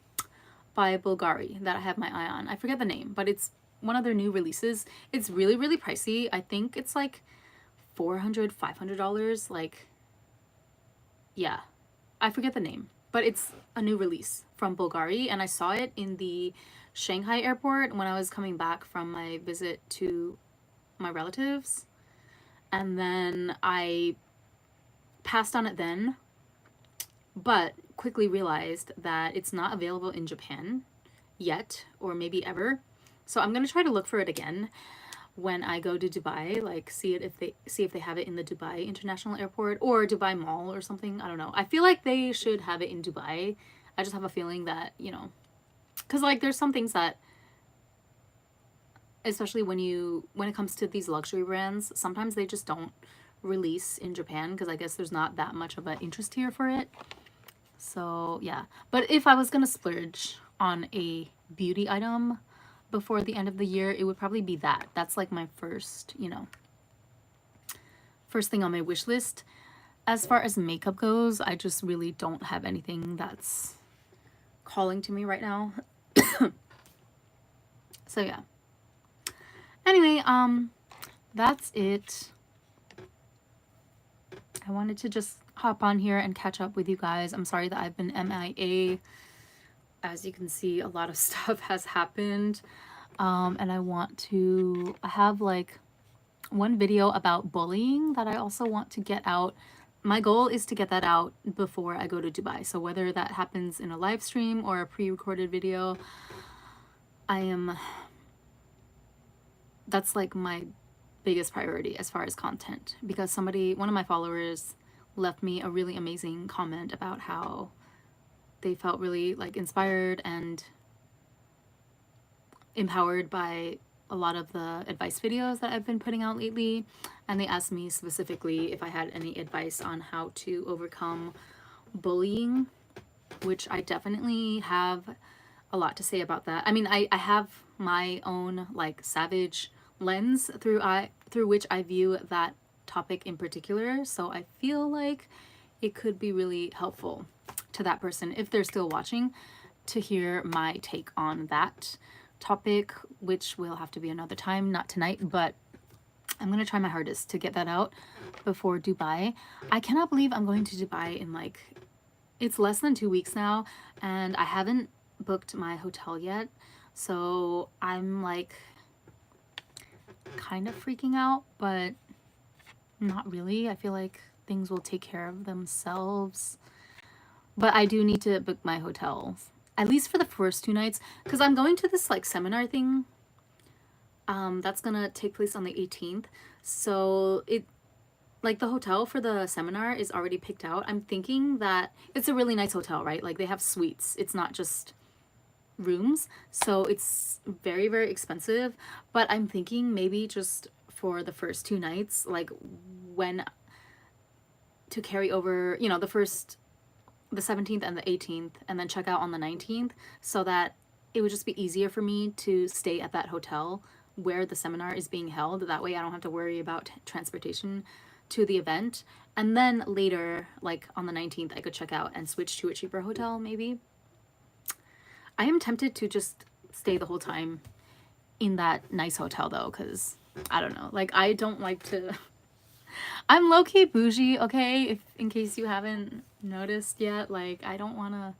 by Bulgari that I have my eye on. I forget the name, but it's one of their new releases. It's really, really pricey. I think it's like $400, $500. Like, yeah, I forget the name, but it's a new release from Bulgari, and I saw it in the Shanghai airport when I was coming back from my visit to my relatives. And then I passed on it then, but quickly realized that it's not available in Japan yet, or maybe ever. So I'm gonna try to look for it again when I go to Dubai, like see if they have it in the Dubai International Airport or Dubai Mall or something. I don't know. I feel like they should have it in Dubai. I just have a feeling that, you know, because like there's some things that, especially when it comes to these luxury brands, sometimes they just don't release in Japan because I guess there's not that much of an interest here for it. So yeah, but if I was gonna splurge on a beauty item before the end of the year, it would probably be that. That's like my first, you know, first thing on my wish list. As far as makeup goes, I just really don't have anything that's calling to me right now. So yeah. Anyway, that's it. I wanted to just hop on here and catch up with you guys. I'm sorry that I've been MIA. As you can see, a lot of stuff has happened. And I have like one video about bullying that I also want to get out. My goal is to get that out before I go to Dubai. So whether that happens in a live stream or a pre-recorded video, that's like my biggest priority as far as content, because one of my followers left me a really amazing comment about how they felt really like inspired and empowered by a lot of the advice videos that I've been putting out lately, and they asked me specifically if I had any advice on how to overcome bullying, which I definitely have a lot to say about that. I mean, I have my own like savage lens through which I view that topic in particular, so I feel like it could be really helpful to that person, if they're still watching, to hear my take on that topic, which will have to be another time, not tonight, but I'm gonna try my hardest to get that out before Dubai. I cannot believe I'm going to Dubai in like, it's less than 2 weeks now, and I haven't booked my hotel yet, so I'm like kind of freaking out, but not really. I feel like things will take care of themselves, but I do need to book my hotels, at least for the first 2 nights, because I'm going to this like seminar thing that's gonna take place on the 18th. So it, like, the hotel for the seminar is already picked out. I'm thinking that it's a really nice hotel, right? Like, they have suites, it's not just rooms, so it's very, very expensive. But I'm thinking maybe just for the first 2 nights, like, when to carry over, you know, the 17th and the 18th, and then check out on the 19th, so that it would just be easier for me to stay at that hotel where the seminar is being held. That way I don't have to worry about transportation to the event. And then later, like on the 19th, I could check out and switch to a cheaper hotel maybe. I am tempted to just stay the whole time in that nice hotel though, because I don't know, like, I don't like to I'm low-key bougie, okay, if in case you haven't noticed yet. Like, I don't want to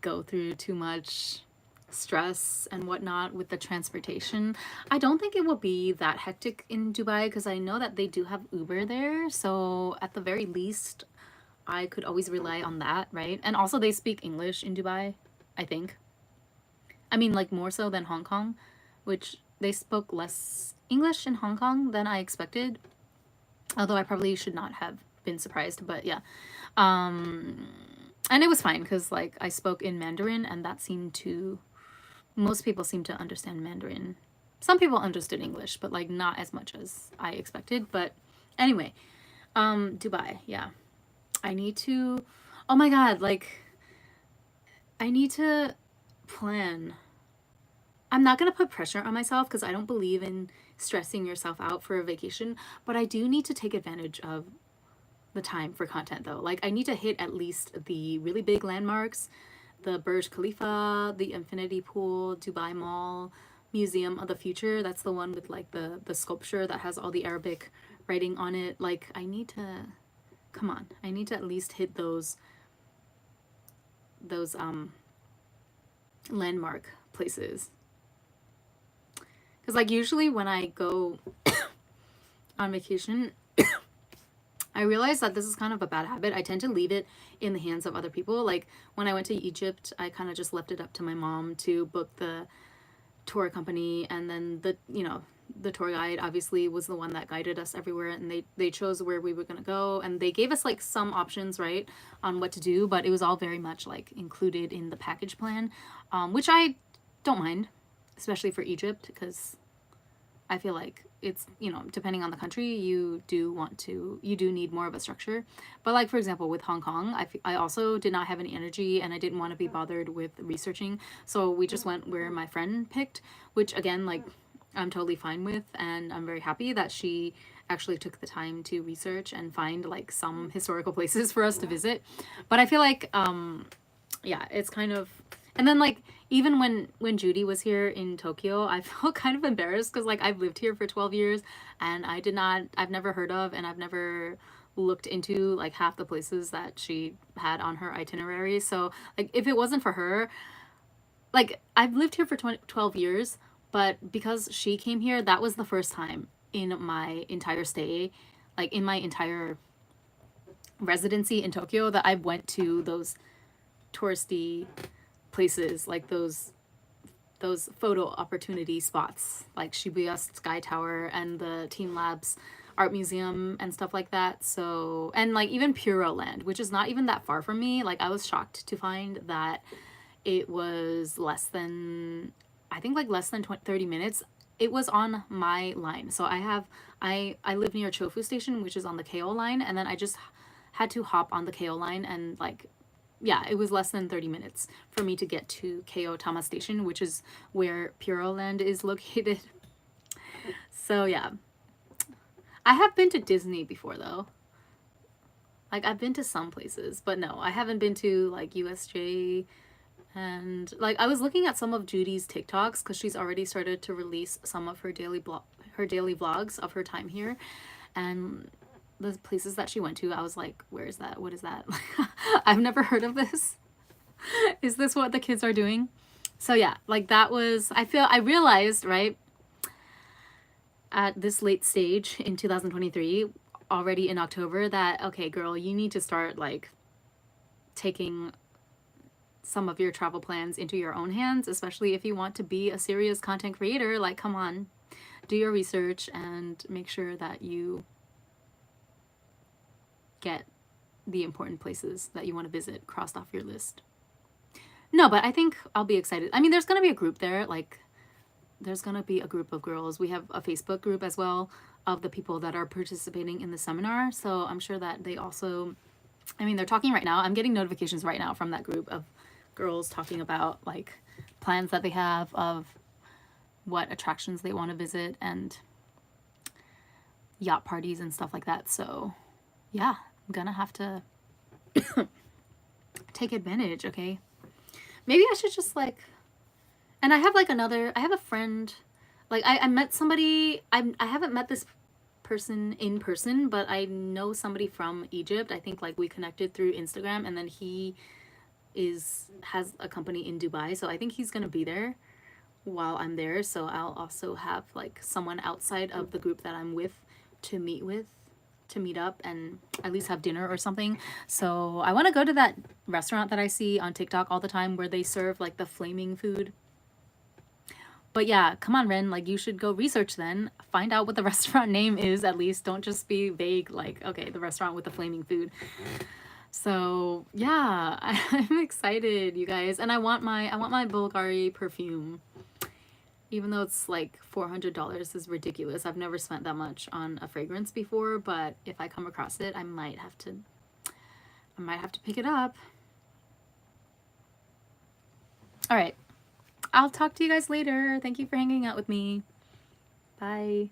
go through too much stress and whatnot with the transportation. I don't think it will be that hectic in Dubai, because I know that they do have Uber there, so at the very least I could always rely on that, right? And also they speak English in Dubai, I think. I mean, like, more so than Hong Kong, which they spoke less English in Hong Kong than I expected. Although I probably should not have been surprised, but yeah. And it was fine, because like I spoke in Mandarin, and that seemed to, most people seem to understand Mandarin. Some people understood English, but like not as much as I expected. But anyway, Dubai, yeah. I need to, oh my God, like, I need to plan. I'm not going to put pressure on myself, because I don't believe in stressing yourself out for a vacation, but I do need to take advantage of the time for content though. Like, I need to hit at least the really big landmarks the Burj Khalifa, the Infinity Pool, Dubai Mall, Museum of the Future. That's the one with like the sculpture that has all the Arabic writing on it. Like I need to, come on, I need to at least hit those landmark places. Because like usually when I go on vacation, I realize that this is kind of a bad habit. I tend to leave it in the hands of other people. Like when I went to Egypt, I kind of just left it up to my mom to book the tour company, and then the tour guide obviously was the one that guided us everywhere, and they chose where we were going to go, and they gave us like some options, right, on what to do, but it was all very much like included in the package plan, which I don't mind, especially for Egypt, because I feel like it's, depending on the country, you do need more of a structure. But like, for example, with Hong Kong, I also did not have any energy, and I didn't want to be bothered with researching. So we just went where my friend picked, which again, like, I'm totally fine with. And I'm very happy that she actually took the time to research and find like some historical places for us to visit. But I feel like, yeah, it's kind of, and then like even when Judy was here in Tokyo, I felt kind of embarrassed because like I've lived here for 12 years and I've never heard of, and I've never looked into like half the places that she had on her itinerary. So like if it wasn't for her, like I've lived here for 12 years, but because she came here, that was the first time in my entire stay, like in my entire residency in Tokyo, that I went to those touristy places, like those photo opportunity spots like Shibuya Sky Tower and the Team Labs Art Museum and stuff like that. So, and like even Puro Land, which is not even that far from me. Like I was shocked to find that it was less than 30 minutes. It was on my line. So I live near Chofu Station, which is on the KO line, and then I just had to hop on the KO line, and like, yeah, it was less than 30 minutes for me to get to KO Tama Station, which is where Puro Land is located. So yeah. I have been to Disney before though. Like I've been to some places, but no, I haven't been to like USJ. And like I was looking at some of Judy's TikToks because she's already started to release some of her daily vlogs of her time here, and the places that she went to, I was like, where is that? What is that? I've never heard of this. Is this what the kids are doing? So yeah, like that was, I realized, right, at this late stage in 2023, already in October, that, okay, girl, you need to start like taking some of your travel plans into your own hands, especially if you want to be a serious content creator. Like, come on, do your research and make sure that you get the important places that you want to visit crossed off your list. No, but I think I'll be excited. I mean, there's going to be a group there. Like, there's going to be a group of girls. We have a Facebook group as well of the people that are participating in the seminar. So I'm sure that they also, I mean, they're talking right now. I'm getting notifications right now from that group of girls talking about like plans that they have of what attractions they want to visit and yacht parties and stuff like that. So yeah, I'm gonna have to take advantage, okay? Maybe I should just like, and I have a friend, like I met somebody, I haven't met this person in person, but I know somebody from Egypt. I think like we connected through Instagram, and then he has a company in Dubai, so I think he's gonna be there while I'm there. So I'll also have like someone outside of the group that I'm with to meet up and at least have dinner or something. So I want to go to that restaurant that I see on TikTok all the time where they serve like the flaming food. But yeah, come on, Ren, like you should go research then. Find out what the restaurant name is at least. Don't just be vague like, okay, the restaurant with the flaming food. So yeah, I'm excited, you guys. And I want my Bulgari perfume. Even though it's like $400 is ridiculous. I've never spent that much on a fragrance before, but if I come across it, I might have to pick it up. All right. I'll talk to you guys later. Thank you for hanging out with me. Bye.